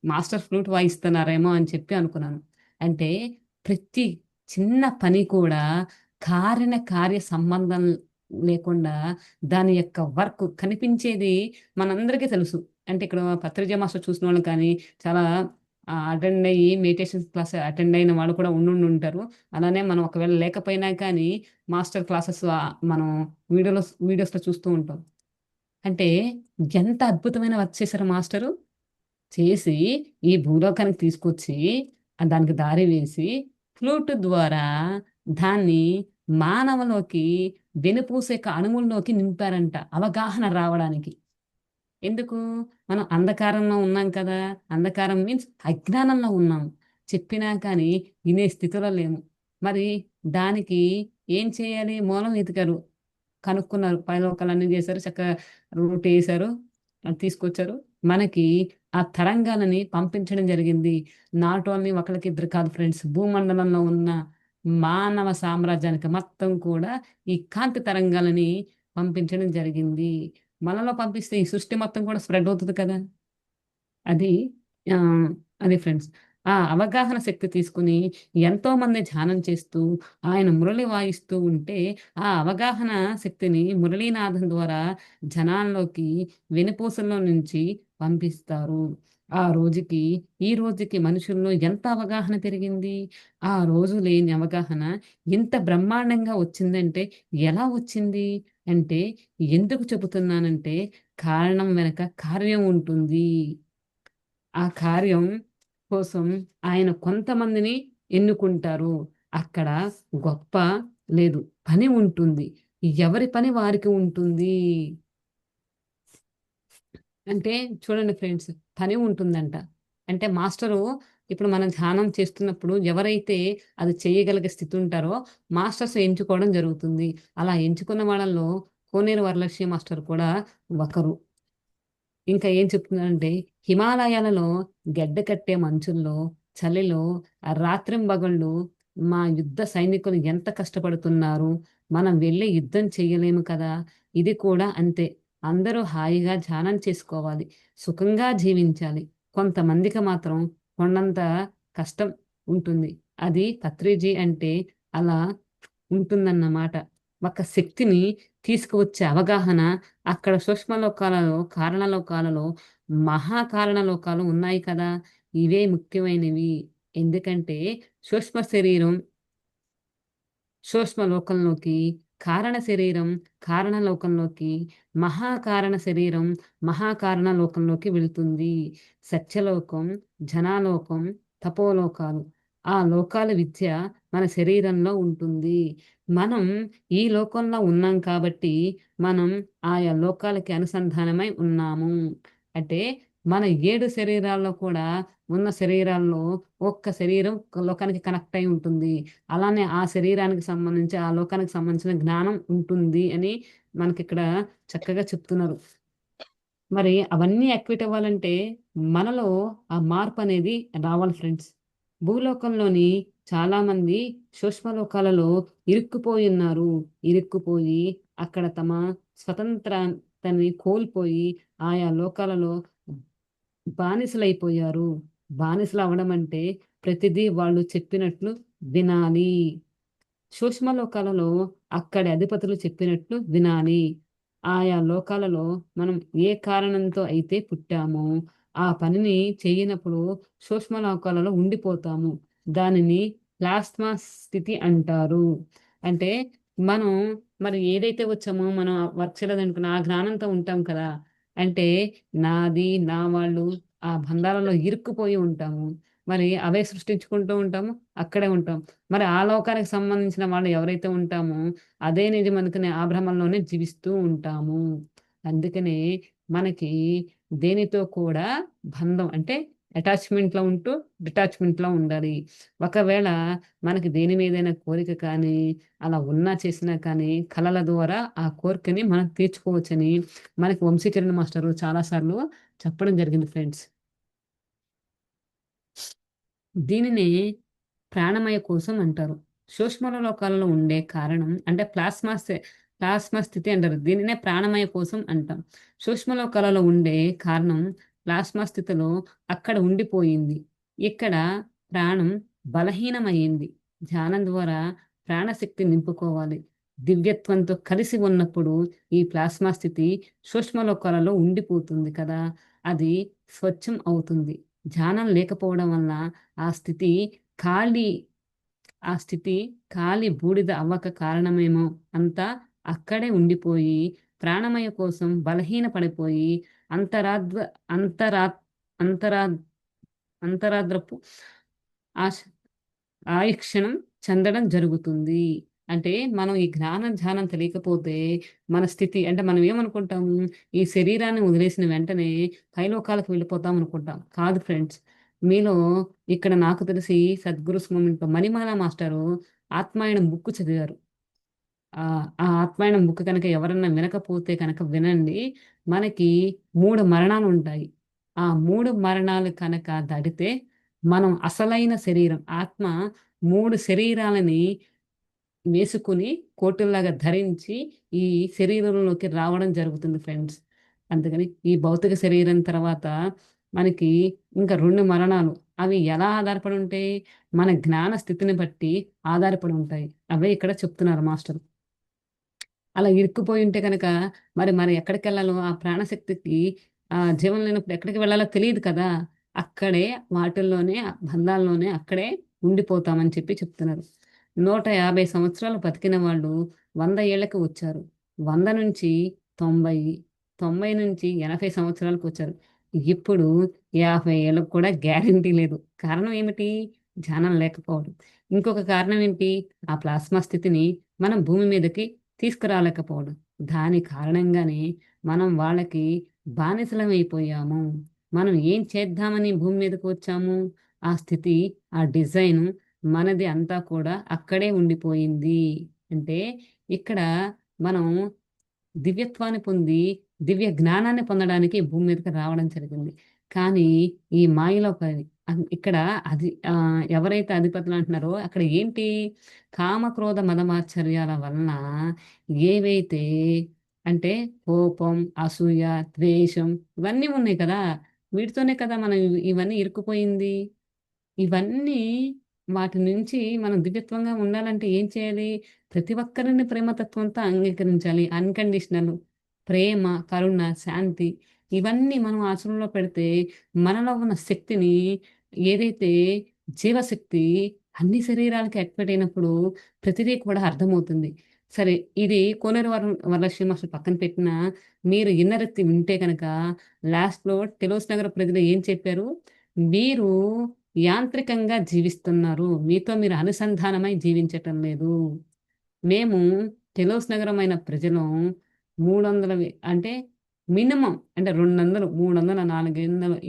మాస్టర్ ఫ్లూట్ వాయిస్తున్నారేమో అని చెప్పి అనుకున్నాను. అంటే ప్రతి చిన్న పని కూడా కార్య సంబంధం లేకుండా దాని యొక్క వర్క్ కనిపించేది మనందరికీ తెలుసు. అంటే ఇక్కడ పత్రిజ మాస్టర్ చూసినోళ్ళు కానీ చాలా అటెండ్ అయ్యి మెడిటేషన్ క్లాస్ అటెండ్ అయిన వాళ్ళు కూడా ఉండుంటారు. అలానే మనం ఒకవేళ లేకపోయినా కానీ మాస్టర్ క్లాసెస్ మనం వీడియోస్‌లో చూస్తూ ఉంటాం. అంటే ఎంత అద్భుతమైన వర్క్ చేశారు మాస్టరు. చేసి ఈ భూలోకానికి తీసుకొచ్చి దానికి దారి వేసి ఫ్లూట్ ద్వారా దాన్ని మానవలోకి వెనుపూసే అణువుల్లోకి నింపారంట అవగాహన రావడానికి. ఎందుకు? మనం అంధకారంలో ఉన్నాం కదా! అంధకారం మీన్స్ అజ్ఞానంలో ఉన్నాం. చెప్పినా కానీ వినే స్థితిలో లేము. మరి దానికి ఏం చేయాలి? మూలం వెతికారు. కనుక్కున్నారు. పైలోకాలన్నీ జేశారు. చక్కగా రూటేశారు. తీసుకొచ్చారు. మనకి ఆ తరంగాలని పంపించడం జరిగింది. నాట్ ఓన్లీ ఒకళ్ళకిద్దరు కాదు ఫ్రెండ్స్. భూమండలంలో ఉన్న మానవ సామ్రాజ్యానికి మొత్తం కూడా ఈ కాంతి తరంగాలని పంపించడం జరిగింది. మనలో పంపిస్తే ఈ సృష్టి మొత్తం కూడా స్ప్రెడ్ అవుతది కదా! అది ఆహ్, అది ఫ్రెండ్స్. ఆ అవగాహన శక్తి తీసుకొని ఎంతోమంది ధ్యానం చేస్తూ, ఆయన మురళి వాయిస్తూ ఉంటే, ఆ అవగాహన శక్తిని మురళీనాదం ద్వారా జనాల్లోకి వెనుపూసల్లో నుంచి పంపిస్తారు. ఆ రోజుకి, ఈ రోజుకి మనుషుల్లో ఎంత అవగాహన పెరిగింది? ఆ రోజు లేని అవగాహన ఇంత బ్రహ్మాండంగా వచ్చిందంటే ఎలా వచ్చింది? అంటే ఎందుకు చెబుతున్నానంటే, కారణం వెనక కార్యం ఉంటుంది. ఆ కార్యం కోసం ఆయన కొంతమందిని ఎన్నుకుంటారు. అక్కడ గొప్ప లేదు. పని ఉంటుంది. ఎవరి పని వారికి ఉంటుంది. అంటే చూడండి ఫ్రెండ్స్ పని ఉంటుందంట. అంటే మాస్టరు ఇప్పుడు మనం ధ్యానం చేస్తున్నప్పుడు ఎవరైతే అది చేయగలిగే స్థితి ఉంటారో మాస్టర్స్ ఎంచుకోవడం జరుగుతుంది. అలా ఎంచుకున్న వాళ్ళలో కోనేరు వరలక్ష్మి మాస్టర్ కూడా ఒకరు. ఇంకా ఏం చెప్తున్నానంటే, హిమాలయాలలో గెడ్డ కట్టే మంచుల్లో, చలిలో రాత్రింబగళ్ళు మా యుద్ధ సైనికులు ఎంత కష్టపడుతున్నారు. మనం వెళ్లి యుద్ధం చెయ్యలేము కదా! ఇది కూడా అంతే. అందరూ హాయిగా ధ్యానం చేసుకోవాలి. సుఖంగా జీవించాలి. కొంతమందికి మాత్రం కొండంత కష్టం ఉంటుంది. అది పత్రిజీ అంటే అలా ఉంటుందన్నమాట. ఒక శక్తిని తీసుకువచ్చే అవగాహన అక్కడ సూక్ష్మ లోకాలలో, కారణ లోకాలలో, మహాకారణ లోకాలు ఉన్నాయి కదా! ఇవే ముఖ్యమైనవి. ఎందుకంటే సూక్ష్మ శరీరం సూక్ష్మ లోకంలోకి, కారణ శరీరం కారణ లోకంలోకి, మహాకారణ శరీరం మహాకారణ లోకంలోకి వెళుతుంది. సత్యలోకం, జనాలోకం, తపోలోకాలు. ఆ లోకాల విద్య మన శరీరంలో ఉంటుంది. మనం ఈ లోకంలో ఉన్నాం కాబట్టి, మనం ఆయా లోకాలకి అనుసంధానమై ఉన్నాము. అంటే మన 7 శరీరాల్లో కూడా ఉన్న శరీరాల్లో ఒక్క శరీరం ఒక లోకానికి కనెక్ట్ అయి ఉంటుంది. అలానే ఆ శరీరానికి సంబంధించి, ఆ లోకానికి సంబంధించిన జ్ఞానం ఉంటుంది అని మనకిక్కడ చక్కగా చెప్తున్నారు. మరి అవన్నీ యాక్టివేట్ అవ్వాలంటే మనలో ఆ మార్పనేది రావాలి ఫ్రెండ్స్. భూలోకంలోని చాలామంది సూక్ష్మ లోకాలలో ఇరుక్కుపోయున్నారు. ఇరుక్కుపోయి అక్కడ తమ స్వతంత్రతని కోల్పోయి ఆయా లోకాలలో బానిసలైపోయారు. బానిసలవ్వడం అంటే ప్రతిదీ వాళ్ళు చెప్పినట్లు వినాలి. సూక్ష్మ లోకాలలో అక్కడి అధిపతులు చెప్పినట్లు వినాలి. ఆయా లోకాలలో మనం ఏ కారణంతో అయితే పుట్టామో ఆ పనిని చేయనప్పుడు సూక్ష్మ లోకాలలో ఉండిపోతాము. దానిని ప్లాస్మా స్థితి అంటారు. అంటే మనం మరి ఏదైతే వచ్చామో మనం వర్క్ చేయలేదనుకున్న ఆ జ్ఞానంతో ఉంటాం కదా! అంటే నాది, నా వాళ్ళు ఆ బంధాలలో ఇరుక్కుపోయి ఉంటాము. మరి అవే సృష్టించుకుంటూ ఉంటాము. అక్కడే ఉంటాం. మరి ఆ లోకానికి సంబంధించిన వాళ్ళు ఎవరైతే ఉంటామో అదే నిజమనుకునే ఆ భ్రమంలోనే జీవిస్తూ ఉంటాము. అందుకనే మనకి దేనితో కూడా బంధం అంటే అటాచ్‌మెంట్‌లో ఉంటూ, డిటాచ్‌మెంట్‌లో ఉండాలి. ఒకవేళ మనకి దేని మీదైనా కోరిక కానీ, అలా ఉన్నా చేసినా కానీ కలల ద్వారా ఆ కోరికని మనం తీర్చుకోవచ్చని మనకి వంశీకరణ మాస్టరు చాలా సార్లు చెప్పడం జరిగింది ఫ్రెండ్స్. దీనిని ప్రాణమయ కోశం అంటారు. సూక్ష్మ లోకాలలో ఉండే కారణం అంటే ప్లాస్మా స్థితి అంటారు. దీనినే ప్రాణమయ కోశం అంటాం. సూక్ష్మ లోకాలలో ఉండే కారణం ప్లాస్మా స్థితిలో అక్కడ ఉండిపోయింది. ఇక్కడ ప్రాణం బలహీనమయింది. ధ్యానం ద్వారా ప్రాణశక్తి నింపుకోవాలి. దివ్యత్వంతో కలిసి ఉన్నప్పుడు ఈ ప్లాస్మా స్థితి సూక్ష్మ లోకాలలో ఉండిపోతుంది కదా! అది స్వచ్ఛం అవుతుంది. ధ్యానం లేకపోవడం వలన ఆ స్థితి ఖాళీ ఆ స్థితి బూడిద అవ్వక కారణమేమో అంతా అక్కడే ఉండిపోయి, ప్రాణమయ కోసం బలహీన పడిపోయి, అంతరాద్వ అంతరా అంతరా అంతరాద్రపు ఆశ ఆయుక్షణం చెందడం జరుగుతుంది. అంటే మనం ఈ జ్ఞానం, ధ్యానం తెలియకపోతే మన స్థితి అంటే మనం ఏమనుకుంటాము, ఈ శరీరాన్ని వదిలేసిన వెంటనే పైలోకాలకు వెళ్ళిపోతాం అనుకుంటాం. కాదు ఫ్రెండ్స్. మీలో ఇక్కడ నాకు తెలిసి సద్గురు స్వామి మణిమాల మాస్టారు ఆత్మాయణం బుక్ చదివారు. ఆ ఆత్మాయణం బుక్ కనుక ఎవరన్నా వినకపోతే కనుక వినండి. మనకి 3 మరణాలుంటాయి. ఆ 3 మరణాలు కనుక దాటితే మనం అసలైన శరీరం ఆత్మ 3 శరీరాలని వేసుకొని కోటుల్లాగా ధరించి ఈ శరీరంలోకి రావడం జరుగుతుంది ఫ్రెండ్స్. అందుకని ఈ భౌతిక శరీరం తర్వాత మనకి ఇంకా 2 మరణాలు. అవి ఎలా ఆధారపడి ఉంటాయి? మన జ్ఞాన స్థితిని బట్టి ఆధారపడి ఉంటాయి. అవే ఇక్కడ చెప్తున్నారు మాస్టరు. అలా ఇరుక్కుపోయుంటే గనక మరి ఎక్కడికెళ్ళాలో ఆ ప్రాణశక్తికి జీవం లేనప్పుడు ఎక్కడికి వెళ్ళాలో తెలీదు కదా! అక్కడే వాటిల్లోనే ఆ బంధాల్లోనే అక్కడే ఉండిపోతామని చెప్పి చెప్తున్నారు. 150 సంవత్సరాలు బతికిన వాళ్ళు 100 ఏళ్ళకి వచ్చారు. 100 నుంచి 90, 90 నుంచి 80 సంవత్సరాలకొచ్చారు. ఇప్పుడు 50 ఏళ్ళకి కూడా గ్యారంటీ లేదు. కారణం ఏమిటి? ధ్యానం లేకపోవడం. ఇంకొక కారణం ఏంటి? ఆ ప్లాస్మా స్థితిని మనం భూమి మీదకి తీసుకురాలేకపోవడం. దాని కారణంగానే మనం వాళ్ళకి బానిసలమైపోయాము. మనం ఏం చేద్దామని భూమి మీదకి వచ్చాము? ఆ స్థితి, ఆ డిజైను మనది అంతా కూడా అక్కడే ఉండిపోయింది. అంటే ఇక్కడ మనం దివ్యత్వాన్ని పొంది, దివ్య జ్ఞానాన్ని పొందడానికి భూమి మీదకి రావడం జరిగింది. కానీ ఈ మాయలో పడి ఇక్కడ ఎవరైతే అధిపతులంటున్నారో అక్కడ ఏంటి? కామ, క్రోధ, మదమాత్సర్యాల వలన ఏవైతే అంటే కోపం, అసూయ, ద్వేషం ఇవన్నీ ఉన్నాయి కదా! వీటితోనే కదా మనం ఇవన్నీ ఇరుక్కుపోయింది. ఇవన్నీ వాటి నుంచి మనం దివ్యత్వంగా ఉండాలంటే ఏం చేయాలి? ప్రతి ఒక్కరిని ప్రేమతత్వంతో అంగీకరించాలి. అన్‌కండిషనల్ ప్రేమ, కరుణ, శాంతి ఇవన్నీ మనం ఆచరణలో పెడితే మనలో ఉన్న శక్తిని ఏదైతే జీవశక్తి అన్ని శరీరాలకి యాక్టివేట్ అయినప్పుడు ప్రతిదీ కూడా అర్థమవుతుంది. సరే ఇది కోనేరు వరలక్ష్మి మాస్టర్ పక్కన పెట్టినా మీరు ఇన్నరెత్తి వింటే గనక లాస్ట్‌లో టెలోస్ నగర ప్రజలు ఏం చెప్పారు? మీరు యాంత్రికంగా జీవిస్తున్నారు. మీతో మీరు అనుసంధానమై జీవించటం లేదు. మేము టెలోస్ నగరమైన ప్రజలం 300 అంటే మినిమమ్ అంటే 200, 300, 400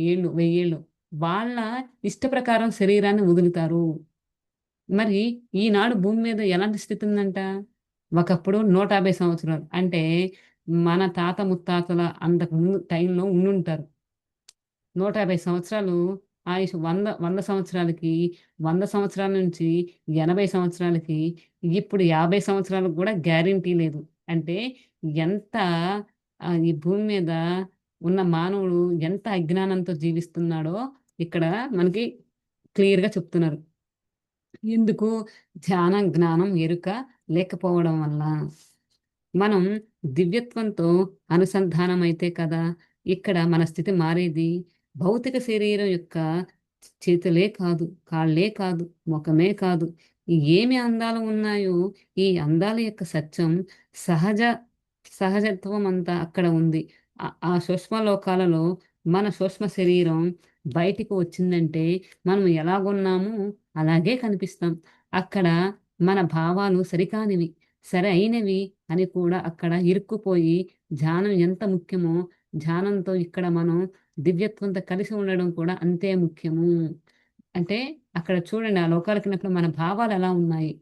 ఏళ్ళు, 1000 ఏళ్ళు వాళ్ళ ఇష్ట ప్రకారం శరీరాన్ని వదులుతారు. మరి ఈనాడు భూమి మీద ఎలాంటి స్థితి ఉందంట? ఒకప్పుడు 150 సంవత్సరాలు అంటే మన తాత ముత్తాతల అంతకు ముందు టైంలో ఉండుంటారు. 150 సంవత్సరాలు ఆయుష్ 100 సంవత్సరాలకి, 100 సంవత్సరాల నుంచి 80 సంవత్సరాలకి, ఇప్పుడు 50 సంవత్సరాలకు గూడా గ్యారంటీ లేదు. అంటే ఎంత ఈ భూమి మీద ఉన్న మానవుడు ఎంత అజ్ఞానంతో జీవిస్తున్నాడో ఇక్కడ మనకి క్లియర్‌గా చెప్తున్నారు. ఎందుకు? ధ్యానం, జ్ఞానం, ఎరుక లేకపోవడం వల్ల. మనం దివ్యత్వంతో అనుసంధానమైతే కదా ఇక్కడ మన స్థితి మారేది. భౌతిక శరీరం యొక్క చేతులే కాదు, కాళ్ళే కాదు, ముఖమే కాదు, ఏమి అందాలు ఉన్నాయో ఈ అందాల యొక్క సత్యం, సహజ సహజత్వం అంతా అక్కడ ఉంది. ఆ సూక్ష్మ లోకాలలో మన సూక్ష్మ శరీరం బయటికి వచ్చిందంటే మనం ఎలాగున్నామో అలాగే కనిపిస్తాం. అక్కడ మన భావాలు సరికానివి, సరి అయినవి అని కూడా అక్కడ ఇరుక్కుపోయి, ధ్యానం ఎంత ముఖ్యమో, ధ్యానంతో ఇక్కడ మనం దివ్యత్వంతో కలిసి ఉండడం కూడా అంతే ముఖ్యము. అంటే అక్కడ చూడండి, ఆ లోకాలకెళ్ళినప్పుడు మన భావాలు ఎలా ఉన్నాయి?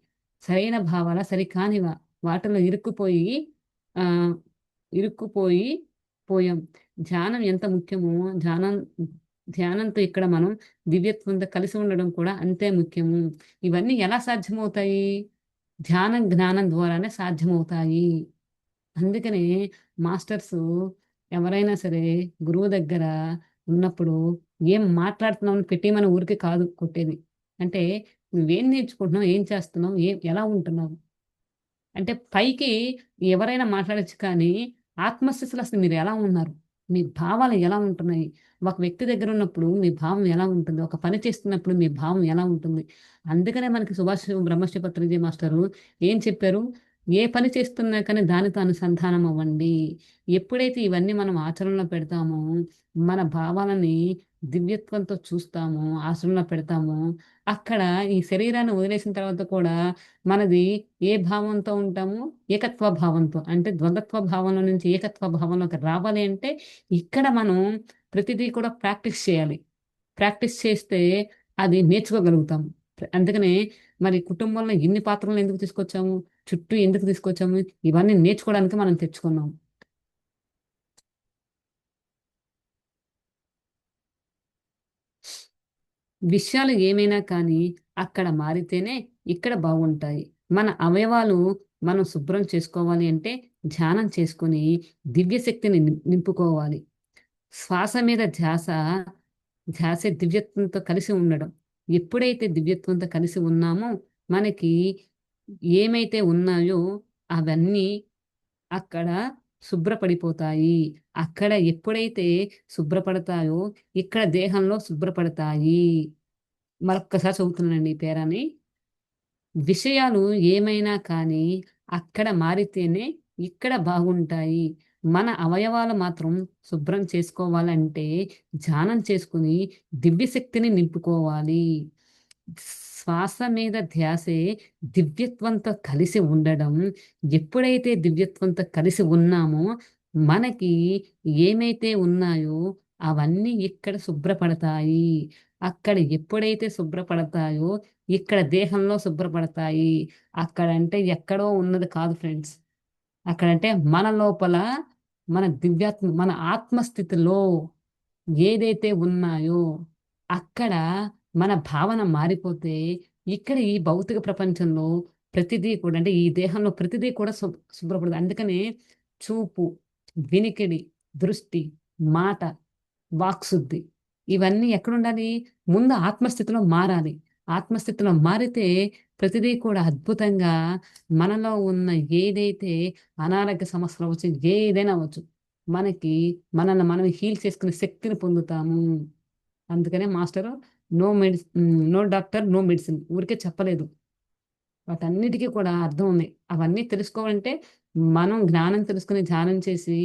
సరైన భావాలా? సరికానివా? వాటిలో ఇరుక్కుపోయి ఆహ్, ఇరుక్కుపోయి పోయాం. ధ్యానం ఎంత ముఖ్యమో, ధ్యానంతో ఇక్కడ మనం దివ్యత్వంతో కలిసి ఉండడం కూడా అంతే ముఖ్యము. ఇవన్నీ ఎలా సాధ్యమవుతాయి? ధ్యానం, జ్ఞానం ద్వారానే సాధ్యమవుతాయి. అందుకనే మాస్టర్సు ఎవరైనా సరే గురువు దగ్గర ఉన్నప్పుడు ఏం మాట్లాడుతున్నావు అని పెట్టేయమని ఊరికే కాదు కొట్టేది. అంటే నువ్వేం నేర్చుకుంటున్నావు? ఏం చేస్తున్నావు? ఎలా ఉంటున్నావు? అంటే పైకి ఎవరైనా మాట్లాడొచ్చు కానీ, ఆత్మస్థితిలో అసలు మీరెలా ఉన్నారు? మీ భావాలు ఎలా ఉంటున్నాయి? ఒక వ్యక్తి దగ్గరున్నప్పుడు మీ భావం ఎలా ఉంటుంది? ఒక పని చేస్తున్నప్పుడు మీ భావం ఎలా ఉంటుంది? అందుకనే మనకి సుభాష్ బ్రహ్మశ్రీ పత్రిజీ మాస్టరు ఏం చెప్పారు? ఏ పని చేస్తున్నా కానీ దానితో అనుసంధానం అవ్వండి. ఎప్పుడైతే ఇవన్నీ మనం ఆచరణలో పెడతామో, మన భావాలని దివ్యత్వంతో చూస్తామో, ఆచరణలో పెడతామో, అక్కడ ఈ శరీరాన్ని వదిలేసిన తర్వాత కూడా మనది ఏ భావంతో ఉంటాము? ఏకత్వ భావంతో. అంటే ద్వంద్వత్వ భావంలో నుంచి ఏకత్వ భావంలోకి రావాలి అంటే, ఇక్కడ మనం ప్రతిదీ కూడా ప్రాక్టీస్ చేయాలి. ప్రాక్టీస్ చేస్తే అది నేర్చుకోగలుగుతాం. అందుకనే మరి కుటుంబంలో ఇన్ని పాత్రలను ఎందుకు తీసుకొచ్చాము? చుట్టూ ఎందుకు తీసుకొచ్చాము? ఇవన్నీ నేర్చుకోవడానికి మనం తెచ్చుకున్నాం. విషయాలు ఏమైనా కానీ అక్కడ మారితేనే ఇక్కడ బాగుంటాయి. మన అవయవాలు మనం శుభ్రం చేసుకోవాలి అంటే ధ్యానం చేసుకొని దివ్యశక్తిని నింపుకోవాలి. శ్వాస మీద ధ్యాసే దివ్యత్వంతో కలిసి ఉండడం. ఎప్పుడైతే దివ్యత్వంతో కలిసి ఉన్నామో మనకి ఏమైతే ఉన్నాయో అవన్నీ అక్కడ శుభ్రపడిపోతాయి. అక్కడ ఎప్పుడైతే శుభ్రపడతాయో ఇక్కడ దేహంలో శుభ్రపడతాయి. మరొక్కసారి చదువుతున్నానండి ఈ పేరాని. విషయాలు ఏమైనా కానీ అక్కడ మారితేనే ఇక్కడ బాగుంటాయి. మన అవయవాలు మాత్రం శుభ్రం చేసుకోవాలంటే ధ్యానం చేసుకొని దివ్యశక్తిని నింపుకోవాలి. శ్వాస మీద ధ్యాసే దివ్యత్వంతో కలిసి ఉండడం. ఎప్పుడైతే దివ్యత్వంతో కలిసి ఉన్నామో మనకి ఏమైతే ఉన్నాయో అవన్నీ ఇక్కడ శుభ్రపడతాయి. అక్కడ ఎప్పుడైతే శుభ్రపడతాయో ఇక్కడ దేహంలో శుభ్రపడతాయి. అక్కడంటే ఎక్కడో ఉన్నది కాదు ఫ్రెండ్స్. అక్కడంటే మన లోపల మన ఆత్మస్థితిలో ఏదైతే ఉన్నాయో అక్కడ మన భావన మారిపోతే ఇక్కడ ఈ భౌతిక ప్రపంచంలో ప్రతిదీ కూడా అంటే ఈ దేహంలో ప్రతిదీ కూడా శుభ్రపడదు. అందుకనే చూపు, వినికిడి, దృష్టి, మాట, వాక్శుద్ధి ఇవన్నీ ఎక్కడుండాలి? ముందు ఆత్మస్థితిలో మారాలి. ఆత్మస్థితిలో మారితే ప్రతిదీ కూడా అద్భుతంగా మనలో ఉన్న ఏదైతే అనారోగ్య సమస్యలు అవ్వచ్చు, ఏదైనా అవ్వచ్చు. మనకి మనల్ని మనం హీల్ చేసుకునే శక్తిని పొందుతాము. అందుకనే master no doctor, no medicine ఊరికే చెప్పలేదు. వాటన్నిటికి కూడా అర్థం ఉన్నాయి. అవన్నీ తెలుసుకోవాలంటే మనం జ్ఞానం తెలుసుకొని ధ్యానం చేసి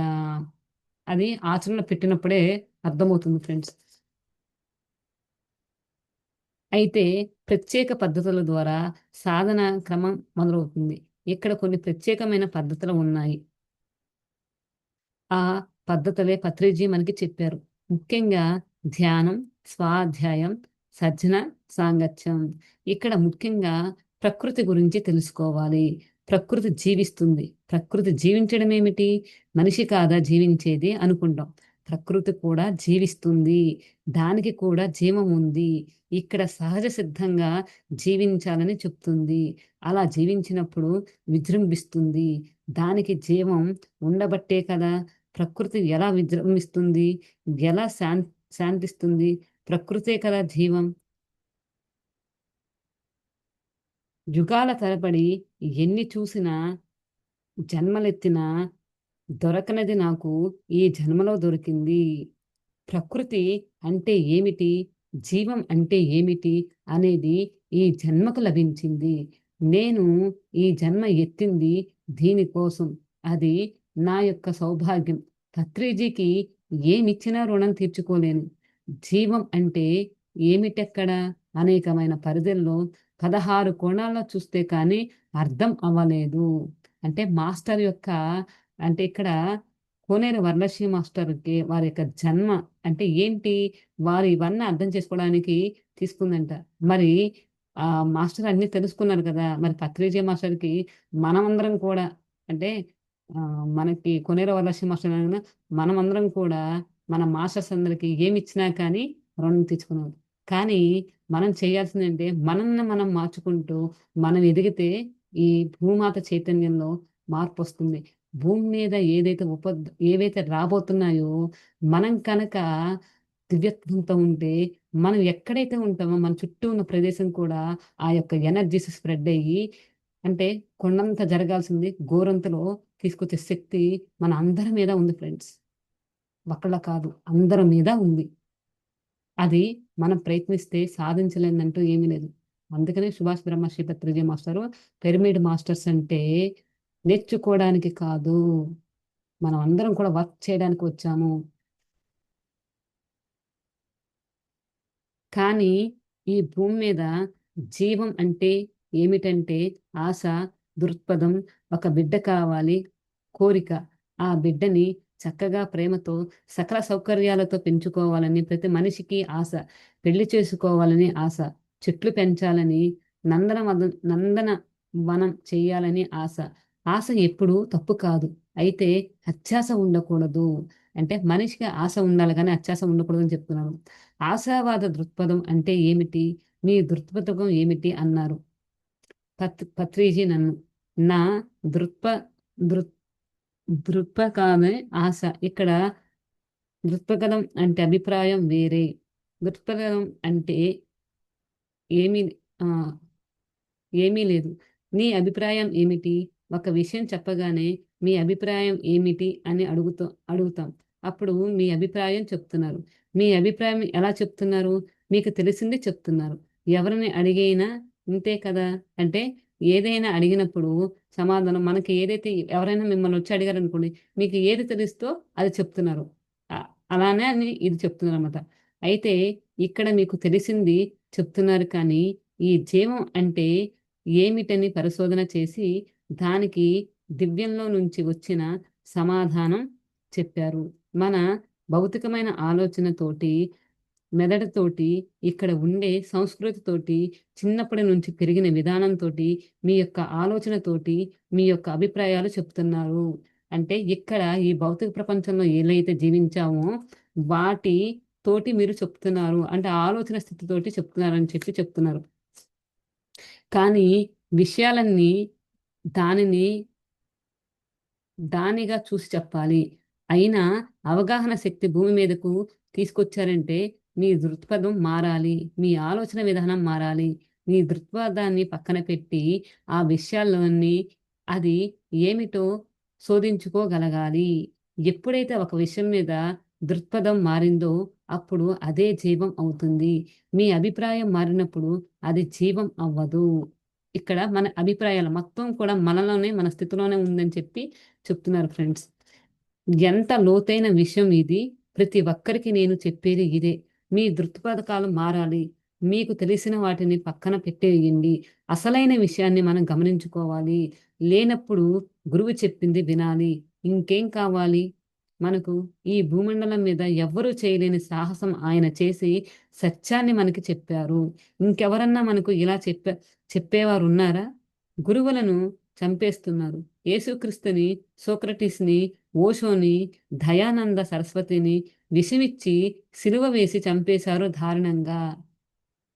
ఆహ్, అది ఆచరణలో పెట్టినప్పుడే అర్థమవుతుంది ఫ్రెండ్స్. అయితే ప్రత్యేక పద్ధతుల ద్వారా సాధన క్రమం మొదలవుతుంది. ఇక్కడ కొన్ని ప్రత్యేకమైన పద్ధతులు ఉన్నాయి. ఆ పద్ధతులే పత్రిజీ మనకి చెప్పారు. ముఖ్యంగా ధ్యానం, స్వాధ్యాయం, సజ్జన, సాంగత్యం. ఇక్కడ ముఖ్యంగా ప్రకృతి గురించి తెలుసుకోవాలి. ప్రకృతి జీవిస్తుంది. ప్రకృతి జీవించడం ఏమిటి? మనిషి కాదా జీవించేది అనుకుంటాం. ప్రకృతి కూడా జీవిస్తుంది. దానికి కూడా జీవం ఉంది. ఇక్కడ సహజ సిద్ధంగా జీవించాలని చెప్తుంది. అలా జీవించినప్పుడు విజృంభిస్తుంది. దానికి జీవం ఉండబట్టే కదా ప్రకృతి ఎలా విజృంభిస్తుంది? ఎలా శాంతిస్తుంది? ప్రకృతే కదా జీవం. యుగాల తరబడి ఎన్ని చూసినా జన్మలెత్తిన దొరకనది నాకు ఈ జన్మలో దొరికింది. ప్రకృతి అంటే ఏమిటి? జీవం అంటే ఏమిటి? అనేది ఈ జన్మకు లభించింది. నేను ఈ జన్మ ఎత్తింది దీనికోసం. అది నా యొక్క సౌభాగ్యం. పత్రిజీకి ఏమిచ్చినా రుణం తీర్చుకోలేను. జీవం అంటే ఏమిటెక్కడ? అనేకమైన పరిధుల్లో 16 కోణాల్లో చూస్తే కానీ అర్థం అవ్వలేదు. అంటే మాస్టర్ యొక్క అంటే ఇక్కడ కోనేరు వరలక్ష్మి మాస్టర్‌కి వారి యొక్క జన్మ అంటే ఏంటి? వారు ఇవన్నీ అర్థం చేసుకోవడానికి తీసుకుందంట. మరి మాస్టర్ అన్నీ తెలుసుకున్నారు కదా! మరి పత్రిజీ మాస్టర్‌కి మనమందరం కూడా అంటే మనకి కొనేరు వరలక్ష్మి మాస్టర్ అనగా మనమందరం కూడా మన మాస్టర్స్ అందరికి ఏమిచ్చినా కానీ రుణం తీర్చుకున్నాం. కానీ మనం చేయాల్సిందేంటే మనల్ని మనం మార్చుకుంటూ మనం ఎదిగితే ఈ భూమాత చైతన్యంలో మార్పొస్తుంది. భూమి మీద ఏవైతే రాబోతున్నాయో మనం కనుక దివ్యత్వంతో ఉంటే మనం ఎక్కడైతే ఉంటామో మన చుట్టూ ఉన్న ప్రదేశం కూడా ఆ యొక్క ఎనర్జీస్ స్ప్రెడ్ అయ్యి అంటే కొండంత జరగాల్సింది గోరంతలో తీసుకొచ్చే శక్తి మన అందరి మీద ఉంది ఫ్రెండ్స్. ఒకళ్ళ కాదు అందరి మీద ఉంది. అది మనం ప్రయత్నిస్తే సాధించలేనిదంటూ ఏమీ లేదు. అందుకనే Subhash Brahmarshi Patriji master pyramid masters అంటే నేర్చుకోవడానికి కాదు. మనం అందరం కూడా వర్క్ చేయడానికి వచ్చాము. కానీ ఈ భూమి మీద జీవం అంటే ఏమిటంటే ఆశ, దృక్పథం, ఒక బిడ్డ కావాలి, కోరిక. ఆ బిడ్డని చక్కగా ప్రేమతో సకల సౌకర్యాలతో పెంచుకోవాలని ప్రతి మనిషికి ఆశ. పెళ్లి చేసుకోవాలని ఆశ. చెట్లు పెంచాలని, నందన వనం చేయాలని ఆశ. ఆశ ఎప్పుడూ తప్పు కాదు. అయితే అత్యాశ ఉండకూడదు. అంటే మనిషికి ఆశ ఉండాలి గానీ అత్యాశ ఉండకూడదని చెప్తున్నాను. ఆశావాద దృక్పథం అంటే ఏమిటి? మీ దృక్పథం ఏమిటి అన్నారు పత్రిజీ నన్ను. నా దృక్ప దృక్ దృక్పథమే ఆశ. ఇక్కడ దృక్పథం అంటే అభిప్రాయం వేరే. దృక్పథం అంటే ఏమి ఆహ్, ఏమీ లేదు. నీ అభిప్రాయం ఏమిటి? ఒక విషయం చెప్పగానే మీ అభిప్రాయం ఏమిటి అని అడుగుతాం. అప్పుడు మీ అభిప్రాయం చెప్తున్నారు. మీ అభిప్రాయం ఎలా చెప్తున్నారు? మీకు తెలిసింది చెప్తున్నారు. ఎవరిని అడిగైనా ఇంతే కదా! అంటే ఏదైనా అడిగినప్పుడు సమాధానం మనకి ఏదైతే ఎవరైనా మిమ్మల్నొచ్చి అడిగారనుకోండి, మీకు ఏది తెలుస్తో అది చెప్తున్నారు. అలానే అని ఇది చెప్తున్నారన్నమాట. అయితే ఇక్కడ మీకు తెలిసింది చెప్తున్నారు కానీ, ఈ జీవం అంటే ఏమిటని పరిశోధన చేసి, దానికి దివ్యంలో నుంచి వచ్చిన సమాధానం చెప్పారు. మన భౌతికమైన ఆలోచనతోటి, మెదడుతోటి, ఇక్కడ ఉండే సంస్కృతితోటి, చిన్నప్పటి నుంచి పెరిగిన విధానంతోటి, మీ యొక్క ఆలోచనతోటి, మీ యొక్క అభిప్రాయాలు చెప్తున్నారు. అంటే ఇక్కడ ఈ భౌతిక ప్రపంచంలో ఏలైతే జీవించామో, వాటి తోటి మీరు చెప్తున్నారు. అంటే ఆలోచన స్థితితోటి చెప్తున్నారని చెప్తున్నారు. కానీ విషయాలన్నీ దానిని దానిగా చూసి చెప్పాలి. అయినా అవగాహన శక్తి భూమి మీదకు తీసుకొచ్చారంటే మీ దృక్పథం మారాలి. మీ ఆలోచన విధానం మారాలి. మీ దృక్పథాన్ని పక్కన పెట్టి ఆ విషయాల్లోని అది ఏమిటో శోధించుకోగలగాలి. ఎప్పుడైతే ఒక విషయం మీద దృక్పథం మారిందో అప్పుడు అదే జీవం అవుతుంది. మీ అభిప్రాయం మారినప్పుడు అది జీవం అవ్వదు. ఇక్కడ మన అభిప్రాయాలు మొత్తం కూడా మనలోనే, మన స్థితిలోనే ఉందని చెప్తున్నారు ఫ్రెండ్స్. ఎంత లోతైన విషయం ఇది. ప్రతి ఒక్కరికి నేను చెప్పేది ఇదే. మీ దృక్పథకాలు మారాలి. మీకు తెలిసిన వాటిని పక్కన పెట్టేయండి. అసలైన విషయాన్ని మనం గమనించుకోవాలి. లేనప్పుడు గురువు చెప్పింది వినాలి. ఇంకేం కావాలి? మనకు ఈ భూమండలం మీద ఎవ్వరూ చేయలేని సాహసం ఆయన చేసి సత్యాన్ని మనకి చెప్పారు. ఇంకెవరన్నా మనకు ఇలా చెప్పేవారున్నారా? గురువులను చంపేస్తున్నారు. యేసుక్రీస్తుని, సోక్రటీస్‌ని, ఓషోని, దయానంద సరస్వతిని విషమిచ్చి సిలువ వేసి చంపేశారు దారుణంగా.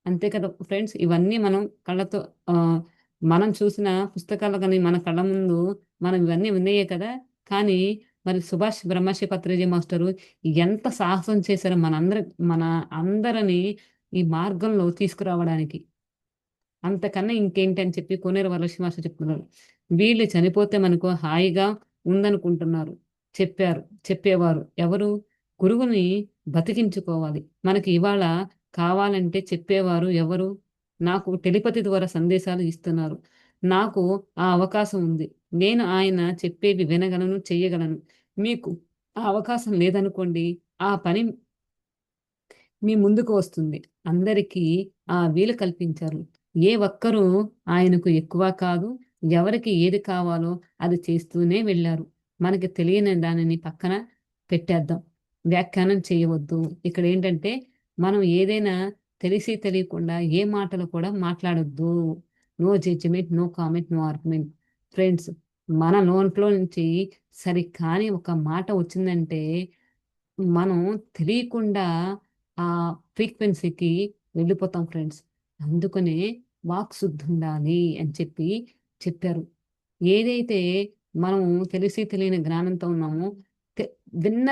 అంతే కదా ఫ్రెండ్స్! ఇవన్నీ మనం కళ్ళతో ఆహ్, మనం చూసిన పుస్తకాలు గాని మన కళ్ళ ముందు మనం ఇవన్నీ ఉన్నాయే కదా! కానీ మరి సుభాష్ బ్రహ్మశ్రీ పత్రిజీ మాస్టరు ఎంత సాహసం చేశారో మన అందరిని ఈ మార్గంలో తీసుకురావడానికి. అంతకన్నా ఇంకేంటి అని చెప్పి కోనేరు వరలక్ష్మి మాస్టర్ చెప్తున్నారు. వీళ్ళు చనిపోతే మనకు హాయిగా ఉందనుకుంటున్నారు. చెప్పేవారు ఎవరు? గురువుని బతికించుకోవాలి. మనకి ఇవాళ కావాలంటే చెప్పేవారు ఎవరు? నాకు టెలిపతి ద్వారా సందేశాలు ఇస్తున్నారు. నాకు ఆ అవకాశం ఉంది. నేను ఆయన చెప్పేవి వినగలను, చెయ్యగలను. మీకు ఆ అవకాశం లేదనుకోండి, ఆ పని మీ ముందుకు వస్తుంది. అందరికీ ఆ వీలు కల్పించారు. ఏ ఒక్కరూ ఆయనకు ఎక్కువ కాదు. ఎవరికి ఏది కావాలో అది చేస్తూనే వెళ్ళారు. మనకి తెలియని దానిని పక్కన పెట్టేద్దాం. వ్యాఖ్యానం చేయవద్దు. ఇక్కడేంటంటే మనం ఏదైనా తెలిసి తెలియకుండా ఏ మాటలు కూడా మాట్లాడొద్దు. No judgement, no comment, no argument. Friends, మన నోట్లో నుంచి సరికాని ఒక మాట వచ్చిందంటే మనం తెలియకుండా ఆ ఫ్రీక్వెన్సీకి వెళ్ళిపోతాం ఫ్రెండ్స్. అందుకనే వాక్ శుద్ధి ఉండాలి అని చెప్పారు. ఏదైతే మనం తెలిసి తెలియని జ్ఞానంతో ఉన్నామో తె విన్న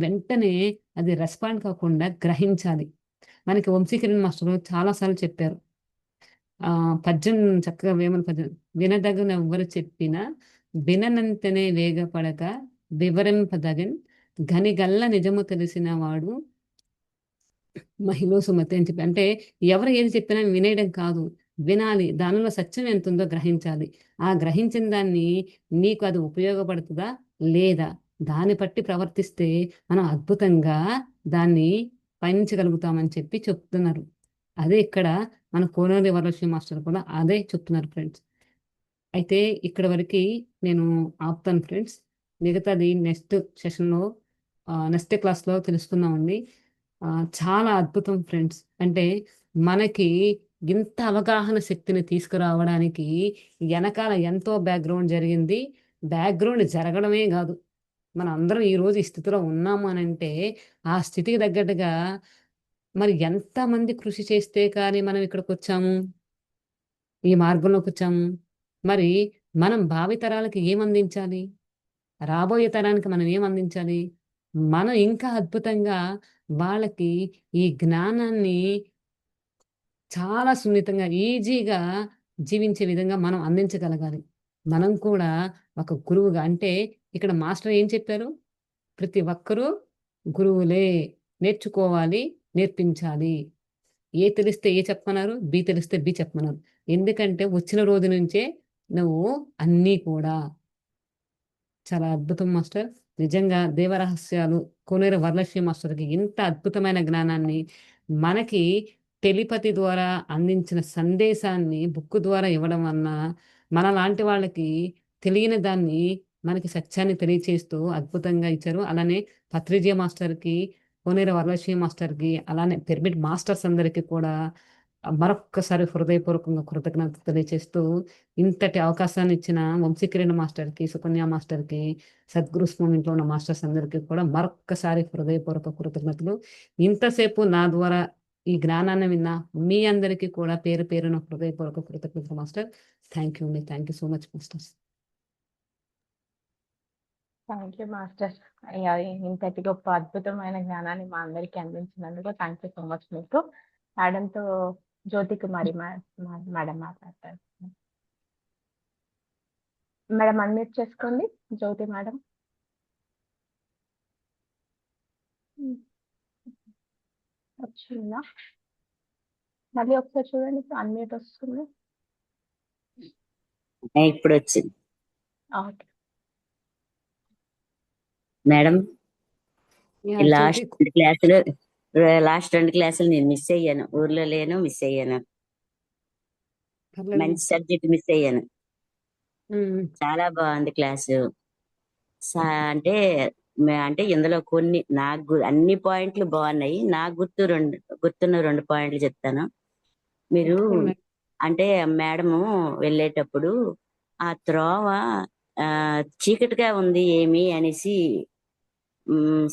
వెంటనే అది రెస్పాండ్ కాకుండా గ్రహించాలి. మనకి వంశీకరణ మాస్టర్ చాలా సార్లు చెప్పారు. పద్యం చక్కగా వేమన పద్యం. వినదగునెవ్వరు చెప్పినా విననంతనే వేగపడక వివరింపదగన్ గనిగల్ల నిజము తెలిసిన వాడు మహిళ సుమతి అని చెప్పి. అంటే ఎవరు ఏది చెప్పినా వినేయడం కాదు. వినాలి. దానిలో సత్యం ఎంతుందో గ్రహించాలి. ఆ గ్రహించిన దాన్ని నీకు అది ఉపయోగపడుతుందా? లేదా? దాన్ని బట్టి ప్రవర్తిస్తే మనం అద్భుతంగా దాన్ని పయనించగలుగుతామని చెప్తున్నారు. అదే ఇక్కడ మన కోనేరు వరలక్ష్మి మాస్టర్ కూడా అదే చెప్తున్నారు ఫ్రెండ్స్. అయితే ఇక్కడ వరకి నేను ఆపుతాను ఫ్రెండ్స్. మిగతాది నెక్స్ట్ సెషన్‌లో నెక్స్ట్ క్లాస్‌లో తెలుసుకుందామండి. చాలా అద్భుతం ఫ్రెండ్స్. అంటే మనకి ఇంత అవగాహన శక్తిని తీసుకురావడానికి ఎనకాల ఎంతో బ్యాక్‌గ్రౌండ్ జరిగింది. బ్యాక్‌గ్రౌండ్ జరగడమే గాదు. మనందరం ఈరోజు ఈ స్థితిలో ఉన్నాము అనంటే, ఆ స్థితికి తగ్గట్టుగా మరి ఎంతమంది కృషి చేస్తే కానీ మనం ఇక్కడికొచ్చాము? ఈ మార్గంలోకొచ్చాము. మరి మనం భావితరాలకి ఏమందించాలి? రాబోయే తరానికి మనం ఏమందించాలి? మనం ఇంకా అద్భుతంగా వాళ్ళకి ఈ జ్ఞానాన్ని చాలా సున్నితంగా, ఈజీగా జీవించే విధంగా మనం అందించగలగాలి. మనం కూడా ఒక గురువుగా అంటే ఇక్కడ మాస్టర్ ఏం చెప్పారు? ప్రతి ఒక్కరూ గురువులే. నేర్చుకోవాలి, నేర్పించాలి. ఏ తెలిస్తే ఏ చెప్పమన్నారు? బి తెలిస్తే బి చెప్పమన్నారు. ఎందుకంటే వచ్చిన రోజు నుంచే నువ్వు అన్నీ కూడా చాలా అద్భుతం మాస్టర్. నిజంగా దేవరహస్యాలు కోనేరు వరలక్ష్మి మాస్టర్‌కి ఇంత అద్భుతమైన జ్ఞానాన్ని మనకి టెలిపతి ద్వారా అందించిన సందేశాన్ని బుక్ ద్వారా ఇవ్వడం వలన మనలాంటి వాళ్ళకి తెలియని దాన్ని మనకి సత్యాన్ని తెలియచేస్తూ అద్భుతంగా ఇచ్చారు. అలానే పత్రిజయ మాస్టర్‌కి, కోనేరు వరలక్ష్మి మాస్టర్‌కి, అలానే పిరమిడ్ మాస్టర్స్ అందరికీ కూడా మరొక్కసారి హృదయపూర్వకంగా కృతజ్ఞతలు తెలియచేస్తూ ఇంతటి అవకాశాన్ని ఇచ్చిన వంశీకిరణ్ మాస్టర్‌కి, సుకన్య మాస్టర్‌కి, సద్గురు మూవ్‌మెంట్‌లో ఉన్న మాస్టర్స్ అందరికీ కూడా మరొక్కసారి హృదయపూర్వక కృతజ్ఞతలు. ఇంతసేపు నా ద్వారా ఈ జ్ఞానాన్ని విన్న మీ అందరికీ కూడా పేరు పేరున హృదయపూర్వక కృతజ్ఞతలు మాస్టర్. థాంక్ యూ అండి. Thank you so much masters. Thank you master. ఇంతటి గొప్ప అద్భుతమైన జ్ఞానాన్ని మా అందరికీ అందించినందుకు థ్యాంక్ యూ సో మచ్ మీకు. మేడంతో జ్యోతి కుమారి మేడం మాట్లాడతారు. మేడం అన్మ్యూట్ చేసుకోండి. జ్యోతి మేడం. వచ్చిందా? మళ్ళీ ఒకసారి చూడండి, అన్మ్యూట్ వస్తుంది. ఇప్పుడు వచ్చింది ఓకే మేడం. యాహ్! జ్యోతి లాస్ట్ 2 క్లాసులు నేను మిస్ అయ్యాను. ఊర్లో లేను, మిస్ అయ్యాను. పర్లేదు మంచి మాస్టర్. సబ్జెక్ట్ మిస్ అయ్యాను. హ్మ్. చాలా బాగుంది క్లాసు. అంటే అంటే ఇందులో కొన్ని నాకు అన్ని పాయింట్లు బాగున్నాయి. నాకు గుర్తున్న 2 పాయింట్లు చెప్తాను. మీరు తప్పకుండా. అంటే మేడము వెళ్ళేటప్పుడు ఆ త్రోవ చీకటిగా ఉంది ఏమి అనేసి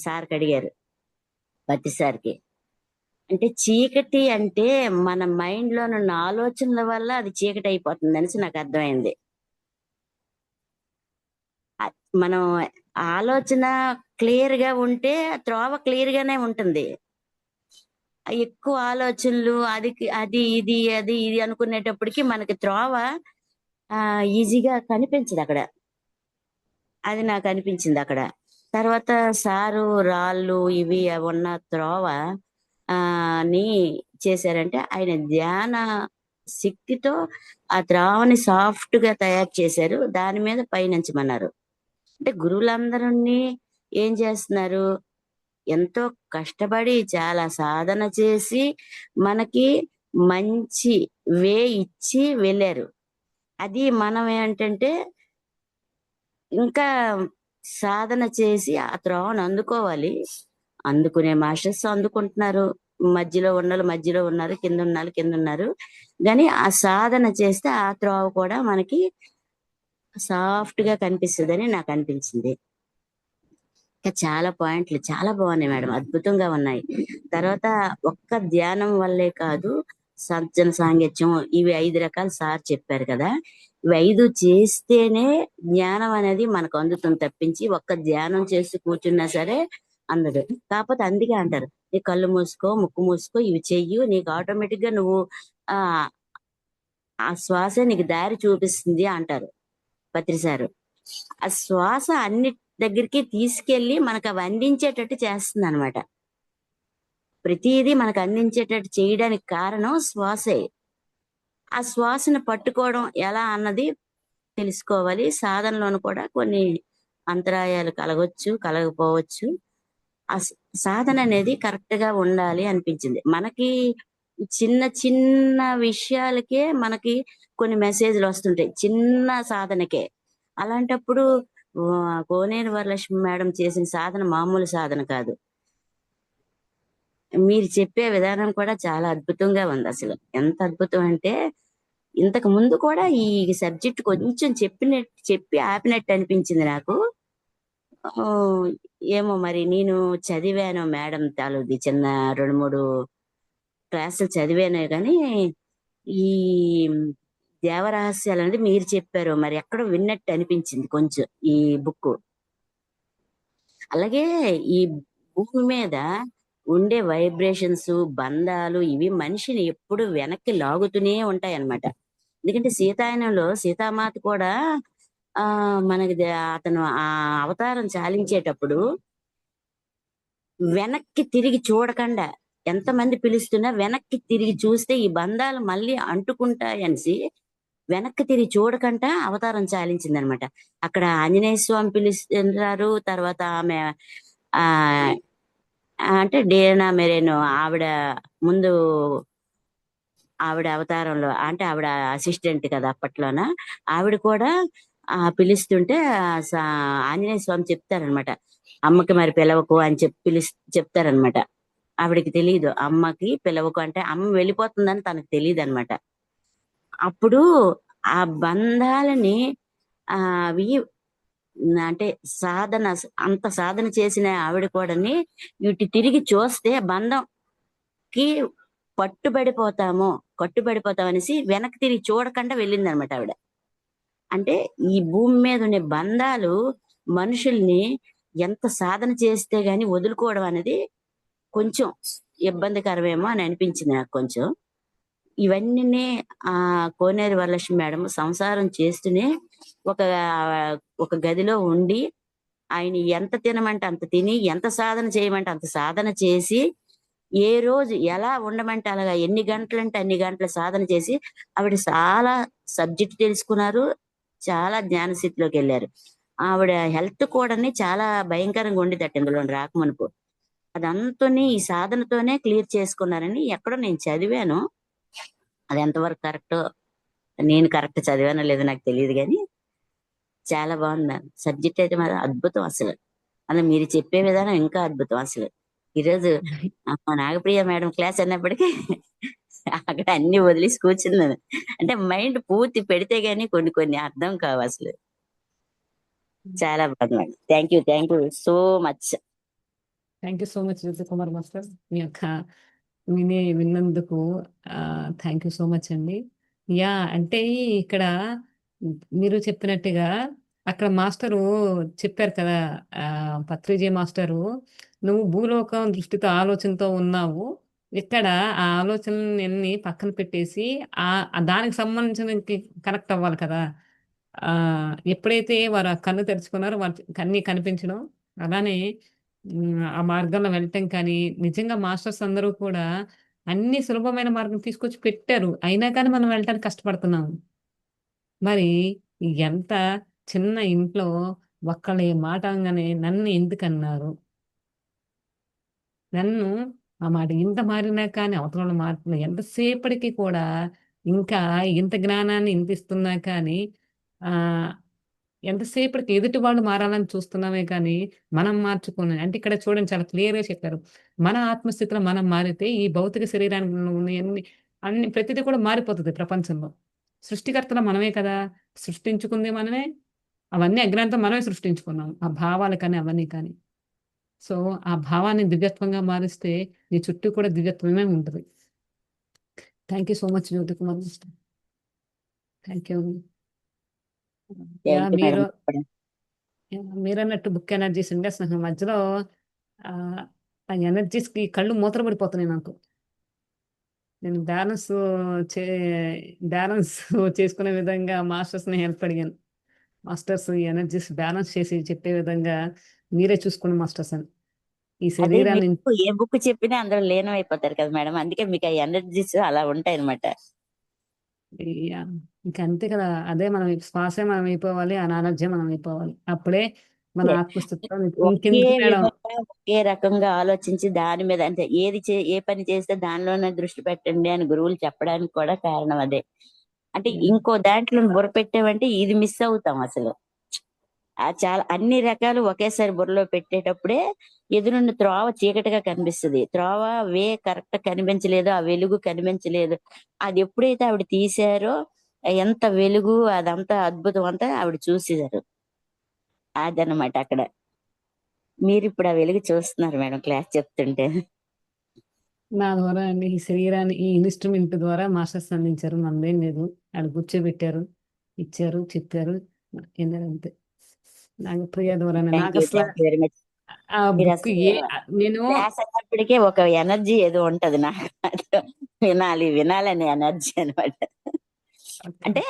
సార్కి అడిగారు, పత్తి సార్కి. అంటే చీకటి అంటే మన మైండ్ లో ఉన్న ఆలోచనల వల్ల అది చీకటి అయిపోతుంది అనేసి నాకు అర్థమైంది. మనం ఆలోచన క్లియర్ గా ఉంటే త్రోవ క్లియర్ గానే ఉంటుంది. ఎక్కువ ఆలోచనలు అది ఇది అనుకునేటప్పటికి మనకి త్రోవ ఈజీగా కనిపించదు అక్కడ. అది నాకు అనిపించింది అక్కడ. తర్వాత సారు రాళ్ళు ఇవి ఉన్న త్రోవ ని చేశారంటే ఆయన ధ్యాన శక్తితో ఆ త్రోవని సాఫ్ట్ గా తయారు చేశారు. దాని మీద పయనించమన్నారు. అంటే గురువులందరినీ ఏం చేస్తున్నారు, ఎంతో కష్టపడి చాలా సాధన చేసి మనకి మంచి వే ఇచ్చి వెళ్ళారు. అది మనం ఏంటంటే ఇంకా సాధన చేసి ఆ త్రోవను అందుకోవాలి. అందుకునే మాస్టర్స్ అందుకుంటున్నారు. మధ్యలో ఉన్నోళ్ళు మధ్యలో ఉన్నారు, కింద ఉన్నారు కింద ఉన్నారు. కానీ ఆ సాధన చేస్తే ఆ త్రోవ కూడా మనకి సాఫ్ట్ గా కనిపిస్తుందని నాకు అనిపించింది. ఇంకా చాలా పాయింట్లు చాలా బాగున్నాయి మేడం, అద్భుతంగా ఉన్నాయి. తర్వాత ఒక్క ధ్యానం వల్లే కాదు, సజ్జన సాంగత్యం ఇవి 5 రకాలు సార్ చెప్పారు కదా. ఇవి 5 చేస్తేనే జ్ఞానం అనేది మనకు అందుతుంది తప్పించి ఒక్క ధ్యానం చేసి కూర్చున్నా సరే అందదు. కాకపోతే అందుకే అంటారు, నీ కళ్ళు మూసుకో ముక్కు మూసుకో ఇవి చెయ్యు, నీకు ఆటోమేటిక్ గా నువ్వు ఆ ఆ శ్వాస నీకు దారి చూపిస్తుంది అంటారు పత్రి సారు. ఆ శ్వాస అన్ని దగ్గరికి తీసుకెళ్లి మనకు అవి అందించేటట్టు చేస్తుంది అనమాట. ప్రతిదీ మనకు అందించేటట్టు చేయడానికి కారణం శ్వాసే. ఆ శ్వాసను పట్టుకోవడం ఎలా అన్నది తెలుసుకోవాలి. సాధనలోను కూడా కొన్ని అంతరాయాలు కలగొచ్చు, కలగపోవచ్చు. ఆ సాధన అనేది కరెక్ట్ గా ఉండాలి అనిపించింది. మనకి చిన్న చిన్న విషయాలకే మనకి కొన్ని మెసేజ్లు వస్తుంటాయి, చిన్న సాధనకే. అలాంటప్పుడు కోనేరు వరలక్ష్మి మేడం చేసిన సాధన మామూలు సాధన కాదు. మీరు చెప్పే విధానం కూడా చాలా అద్భుతంగా ఉంది. అసలు ఎంత అద్భుతం అంటే, ఇంతకు ముందు కూడా ఈ సబ్జెక్ట్ కొంచెం చెప్పి ఆపినట్టు అనిపించింది నాకు. ఆ, ఏమో మరి నేను చదివాను మేడం తాలూది చిన్న 2-3 క్లాసులు చదివానే కానీ ఈ దేవరహస్యాలు అనేది మీరు చెప్పారు, మరి ఎక్కడో విన్నట్టు అనిపించింది కొంచెం ఈ బుక్. అలాగే ఈ భూమి మీద ఉండే వైబ్రేషన్స్ బంధాలు ఇవి మనిషిని ఎప్పుడు వెనక్కి లాగుతూనే ఉంటాయి అన్నమాట. ఎందుకంటే సీతాయనంలో సీతామాత కూడా మనకి అతను ఆ అవతారం చాలించేటప్పుడు వెనక్కి తిరిగి చూడకుండా, ఎంతమంది పిలుస్తున్నా వెనక్కి తిరిగి చూస్తే ఈ బంధాలు మళ్ళీ అంటుకుంటాయనిసి వెనక్కి తిరిగి చూడకుండా అవతారం చాలించింది అనమాట. అక్కడ ఆంజనేయ స్వామి పిలుస్తున్నారు, తర్వాత ఆమె ఆ అంటే డేనా మెరేను ఆవిడ ముందు, ఆవిడ అవతారంలో అంటే ఆవిడ అసిస్టెంట్ కదా అప్పట్లోన, ఆవిడ కూడా పిలుస్తుంటే ఆంజనేయ స్వామి చెప్తారనమాట, అమ్మకి మరి పిలవకు అని చెప్తారనమాట. ఆవిడకి తెలియదు అమ్మకి పిలవకు అంటే, అమ్మ వెళ్ళిపోతుందని తనకు తెలియదు అనమాట. అప్పుడు ఆ బంధాలని అవి అంటే సాధన, అంత సాధన చేసిన ఆవిడ కూడాని వీటి తిరిగి చూస్తే బంధంకి కట్టుబడిపోతాం అనేసి వెనక్కి తిరిగి చూడకుండా వెళ్ళింది అనమాట ఆవిడ. అంటే ఈ భూమి మీద ఉండే బంధాలు మనుషుల్ని ఎంత సాధన చేస్తే గాని వదులుకోవడం అనేది కొంచెం ఇబ్బందికరమేమో అని అనిపించింది నాకు కొంచెం. ఇవన్నీ కోనేరు వరలక్ష్మి మేడం సంసారం చేస్తూనే ఒక ఒక గదిలో ఉండి ఆయన ఎంత తినమంటే అంత తిని, ఎంత సాధన చేయమంటే అంత సాధన చేసి, ఏ రోజు ఎలా ఉండమంటే అలాగా ఎన్ని గంటలంటే అన్ని గంటల సాధన చేసి ఆవిడ చాలా సబ్జెక్ట్ తెలుసుకున్నారు, చాలా జ్ఞాన స్థితిలోకి వెళ్ళారు. ఆవిడ హెల్త్ కూడా చాలా భయంకరంగా ఉండేదట ఇందులో రాకమునుపు. అదంతా ఈ సాధనతోనే క్లియర్ చేసుకున్నారని ఎక్కడో నేను చదివాను. అది ఎంతవరకు కరెక్ట్, నేను కరెక్ట్ చదివానో లేదో నాకు తెలియదు కానీ చాలా బాగుంది సబ్జెక్ట్ అయితే మరి అద్భుతం అసలు. అలా మీరు చెప్పే విధానం ఇంకా అద్భుతం అసలు. ఈరోజు నాగప్రియ మేడం క్లాస్ అన్నప్పటికీ అక్కడ అన్ని వదిలేసి కూర్చున్నాను. అంటే మైండ్ పూర్తి పెడితే గానీ కొన్ని అర్థం కావు అసలు. చాలా బాగుంది madam. Thank you so much. Thank you so much Kumar master, మీ యొక్క విన్నందుకు థ్యాంక్ యూ సో మచ్ అండి. అంటే ఇక్కడ మీరు చెప్పినట్టుగా అక్కడ మాస్టరు చెప్పారు కదా, పత్రిజీ మాస్టరు, నువ్వు భూలోకం దృష్టితో ఆలోచనతో ఉన్నావు, ఇక్కడ ఆ ఆలోచనలన్నీ పక్కన పెట్టేసి దానికి సంబంధించిన కనెక్ట్ అవ్వాలి కదా! ఎప్పుడైతే వారు ఆ కన్ను తెరుచుకున్నారో అన్నీ కనిపించడం, అలానే ఆ మార్గంలో వెళ్ళటం కానీ, నిజంగా మాస్టర్స్ అందరూ కూడా అన్ని సులభమైన మార్గం తీసుకొచ్చి పెట్టారు. అయినా కానీ మనం వెళ్ళటానికి కష్టపడుతున్నాము. మరి ఎంత చిన్న ఇంట్లో ఒక్కళ్ళ మాట అనగానే నన్ను ఎందుకన్నారు? నన్ను ఆ మాట ఇంత మారినా కానీ అవతలోళ్ళ మాటలు ఎంతసేపటికి కూడా ఇంకా ఇంత జ్ఞానాన్ని ఇంత ఇస్తున్నా కానీ ఆహ్, ఎంతసేపటికి ఎదుటి వాళ్ళు మారాలని చూస్తున్నామే కానీ, మనం మార్చుకోని అంటే ఇక్కడ చూడండి చాలా క్లియర్‌గా చెప్పారు. మన ఆత్మస్థితిలో మనం మారితే ఈ భౌతిక శరీరానికి ఉన్నయన్ని ప్రతిది కూడా మారిపోతది ప్రపంచంలో. సృష్టికర్తలం మనమే కదా! సృష్టించుకుంది మనమే. అవన్నీ అజ్ఞానంతో మనమే సృష్టించుకున్నాం. ఆ భావాలు కానీ, అవన్నీ కానీ. సో, ఆ భావాన్ని దివ్యత్వంగా మారిస్తే నీ చుట్టూ కూడా దివ్యత్వమే ఉంటది. Thank you so much Jyothi Kumar master. Thank you. Yeah! Thank you madam. మీరన్నట్టు బుక్ ఎనర్జీస్ అండి. అసలు మధ్యలో ఆహ్, ఆ ఎనర్జీస్‌కి కళ్ళు మూతలు పడిపోతున్నాయి నాకు. నేను చే బ్యాలెన్స్ చేసుకునే విధంగా మాస్టర్స్‌ని హెల్ప్ అడిగాను. మాస్టర్స్ ఈ ఎనర్జీస్ బ్యాలెన్స్ చేసి చెప్పే విధంగా మీరే చూసుకోండి మాస్టర్స్ అని. ఈ అదే శరీరాన్ని మీకు ఏ బుక్ చెప్పినా అందులో లీనమైపోతారు కదా మేడం. అందుకే మీకు ఆ ఎనర్జీస్ అలా ఉంటాయన్నమాట. యాహ్! ఇంక అంతే కదా! అదే మనం శ్వాసే మనం అయిపోవాలి. ఆ నాలెడ్జే మనం అయిపోవాలి. అప్పుడే మన అంతే. ఆత్మస్థితిలో ఒకే ఇంకెందుకు మేడం విధంగా, ఒకే రకంగా ఆలోచించి దాని మీద అంటే ఏ పని చేస్తే దానిలోనే దృష్టి పెట్టండి అని గురువులు చెప్పడానికి కూడా కారణం అదే. అంటే యాహ్! ఇంకో దాంట్లో బుర్ర పెట్టామంటే ఇది మిస్ అవుతాం అసలు. చాలా అన్ని రకాలు ఒకేసారి బుర్రలో పెట్టేటప్పుడే ఎదురున్న త్రోవ చీకటిగా కనిపిస్తది. వే కరెక్ట్ కనిపించలేదు. ఆ వెలుగు కనిపించలేదు. అది ఎప్పుడైతే ఆవిడ తీశారో ఎంత వెలుగు అదంతా అద్భుతం అంతా ఆవిడ చూసేసారు. అదనమాట అక్కడ. మీరిప్పుడు ఆ వెలుగు చూస్తున్నారు మేడం క్లాస్ చెప్తుంటే. నా ద్వారా అండి ఈ శరీరాన్ని ఈ ఇన్‌స్ట్రుమెంట్ ద్వారా మాస్టర్స్ అందించారు. మనదేం లేదు. ఆడ కూర్చోబెట్టారు, ఇచ్చారు, చెప్పారు. ఎళ్ళారంతే. నాగప్రియ ద్వారానే నాకసల థాంక్ యూ వెరీ మచ్. ఆ బుక్ మీరసలు నేను క్లాస్ అన్నప్పటికే ఒక ఎనర్జీ ఏదో ఉంటది నాకు. వినాలి, వినాలనే ఎనర్జీ అన్నమాట. ఓకే. అంటే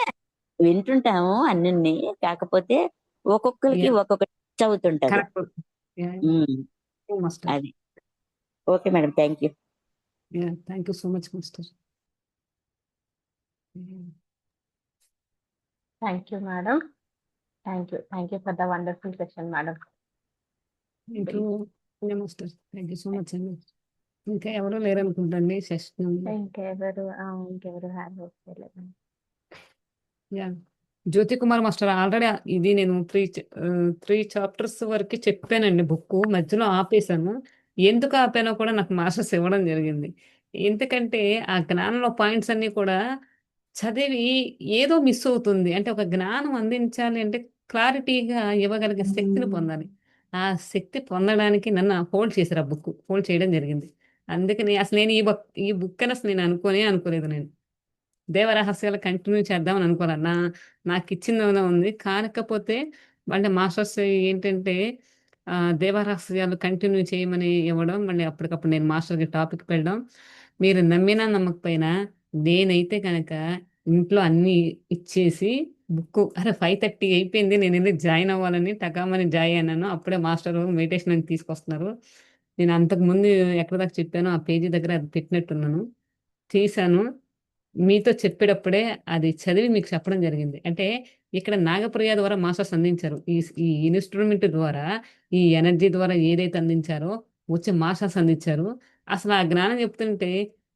వింటుంటాము అన్నిని. కాకపోతే ఒక్కొక్కళ్ళకి యాహ్! ఒక్కొక్కటి టచ్ అవుతుంటది. కరెక్ట్. యాహ్! హ్మ్. మాస్టర్. అది. Okay madam. Thank you. Yeah! Thank you so much master. Hmm. Thank you madam. Thank you for the wonderful session madam. Thank you. Yeah! Master. Thank you so much అండి. ఇంకా ఎవరు లేరనుకుంటండి సెషన్. ఇంకెవరు హ్యాండ్ రైజ్ చేయలేదు. Yeah! Jyothi Kumar master already ఇది నేను 3 చాప్టర్స్ వరకి చెప్పానండి బుక్కు. మధ్యలో ఆపేసాను. ఎందుకు ఆపానో కూడా నాకు మాస్టర్స్ ఇవ్వడం జరిగింది. ఎందుకంటే ఆ జ్ఞానంలో పాయింట్స్ అన్నీ కూడా చదివి ఏదో మిస్ అవుతుంది. అంటే ఒక జ్ఞానం అందించాలి అంటే క్లారిటీగా ఇవ్వగలిగే శక్తిని పొందాలి. ఆ శక్తి పొందడానికి నన్ను హోల్డ్ చేశారు ఆ బుక్. హోల్డ్ చేయడం జరిగింది. అందుకని అసలు నేను ఈ బుక్ అని అసలు నేను అనుకోలేదు నేను. దేవరహస్యాలు కంటిన్యూ చేద్దామని అనుకోలే. నాకిచ్చిందేదో ఉంది. కాకపోతే అంటే మాస్టర్స్ ఏంటంటే దేవరహస్యాలు కంటిన్యూ చేయమని ఇవ్వడం, మళ్ళీ అప్పటికప్పుడు నేను మాస్టర్‌కి టాపిక్ పెట్టడం. మీరు నమ్మినా నమ్మకపోయినా నేనైతే గనక ఇంట్లో అన్నీ ఇచ్చేసి అరే 5:30 అయిపోయింది. నేనెళ్లి జాయిన్ అవ్వాలని టకామని జాయిన్ అయ్యాను. అప్పుడే మాస్టరు మెడిటేషన్‌కి తీసుకొస్తున్నారు. నేను అంతకుముందు ఎక్కడి దాకా చెప్పానో ఆ పేజీ దగ్గర అది పెట్టినట్టున్నాను. తీశాను. మీతో చెప్పేటప్పుడే అది చదివి మీకు చెప్పడం జరిగింది. అంటే ఇక్కడ నాగప్రియ ద్వారా మాస్టర్స్ అందించారు. ఈ ఇన్‌స్ట్రుమెంట్ ద్వారా, ఈ ఎనర్జీ ద్వారా ఏదైతే అందించారో, వచ్చి మాస్టర్స్ అందించారు. అసలు ఆ జ్ఞానం చెప్తుంటే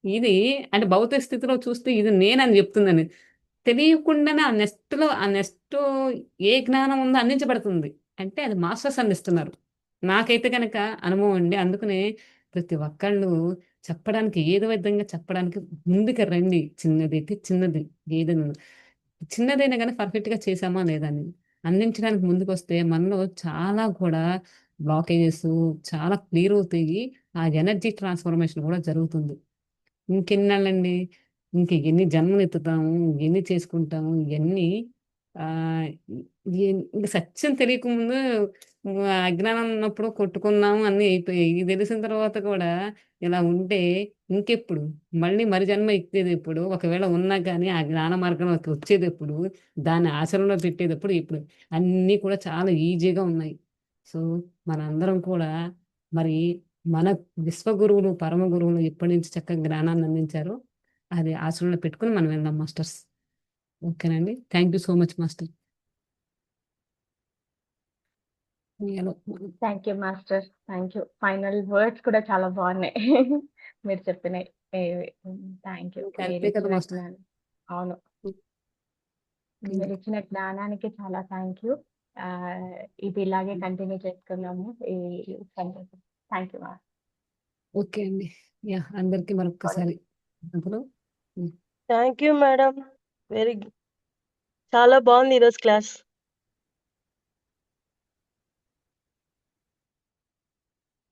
ఇది అంటే భౌతిక స్థితిలో చూస్తే ఇది నేనని చెప్తుందని. తెలియకుండానే ఆ నెస్ట్‌లో ఏ జ్ఞానం ఉందో అందించబడుతుంది. అంటే అది మాస్టర్స్ అందిస్తున్నారు. నాకైతే గనక అనుభవం అండి. అందుకనే ప్రతి ఒక్కళ్ళు చెప్పడానికి ఏదో విధంగా చెప్పడానికి ముందుకు రండి. చిన్నదైతే చిన్నది ఏదైనా. చిన్నదైనా గాని పర్ఫెక్ట్‌గా చేశామా లేదా అని. అందించడానికి ముందుకొస్తే మనలో చాలా కూడా బ్లాకేజెస్ చాలా క్లియర్ అవుతాయి. ఆ ఎనర్జీ ట్రాన్స్‌ఫర్మేషన్ కూడా జరుగుతుంది. ఇంకెన్నాళ్ళండి? ఇంక ఎన్ని జన్మలెత్తుతాము, ఎన్ని చేసుకుంటాము, ఇయన్నీ ఆహ్, ఇంక సత్యం తెలియకముందు అజ్ఞానం ఉన్నప్పుడు కొట్టుకున్నాము అన్నీ అయిపోయాయి. ఇది తెలిసిన తర్వాత కూడా ఇలా ఉంటే ఇంకెప్పుడు? మళ్ళీ మరు జన్మ ఎత్తేదెప్పుడు? ఒకవేళ ఉన్నా గానీ ఆ జ్ఞాన మార్గంలోకి వచ్చేదెప్పుడు? దాన్ని ఆచరణలో పెట్టేదెప్పుడు? ఇప్పుడు అన్నీ కూడా చాలా ఈజీగా ఉన్నాయి. సో, మనందరం కూడా మరి మన విశ్వగురువులు, పరమ గురువులు ఎప్పటి నుంచి చక్కగా జ్ఞానాన్ని అందించారో అది ఆచరణలో పెట్టుకొని మనం వెళ్దాం మాస్టర్స్. ఓకేనండి. Thank you so much master. ఎలా thank you master. Thank you. Final words కూడా చాలా బాగున్నాయి. మీరు చెప్పినాయి. Thank you. ఇంకా మీరు అంతే కదా ఇచ్చిన మాస్టర్. జ్ఞానం. అవును. ఇంకా మీరు ఇచ్చిన జ్ఞానానికి చాలా థ్యాంక్ యూ. ఇది ఇలాగే కంటిన్యూ చేసుకుందాము. Thank you master. ఓకే అండి. యాహ్! అందరికీ మరొక్కసారి అప్పుడు థ్యాంక్ యూ మేడం. వెరీ చాలా బాగుంది ఈరోజు క్లాస్.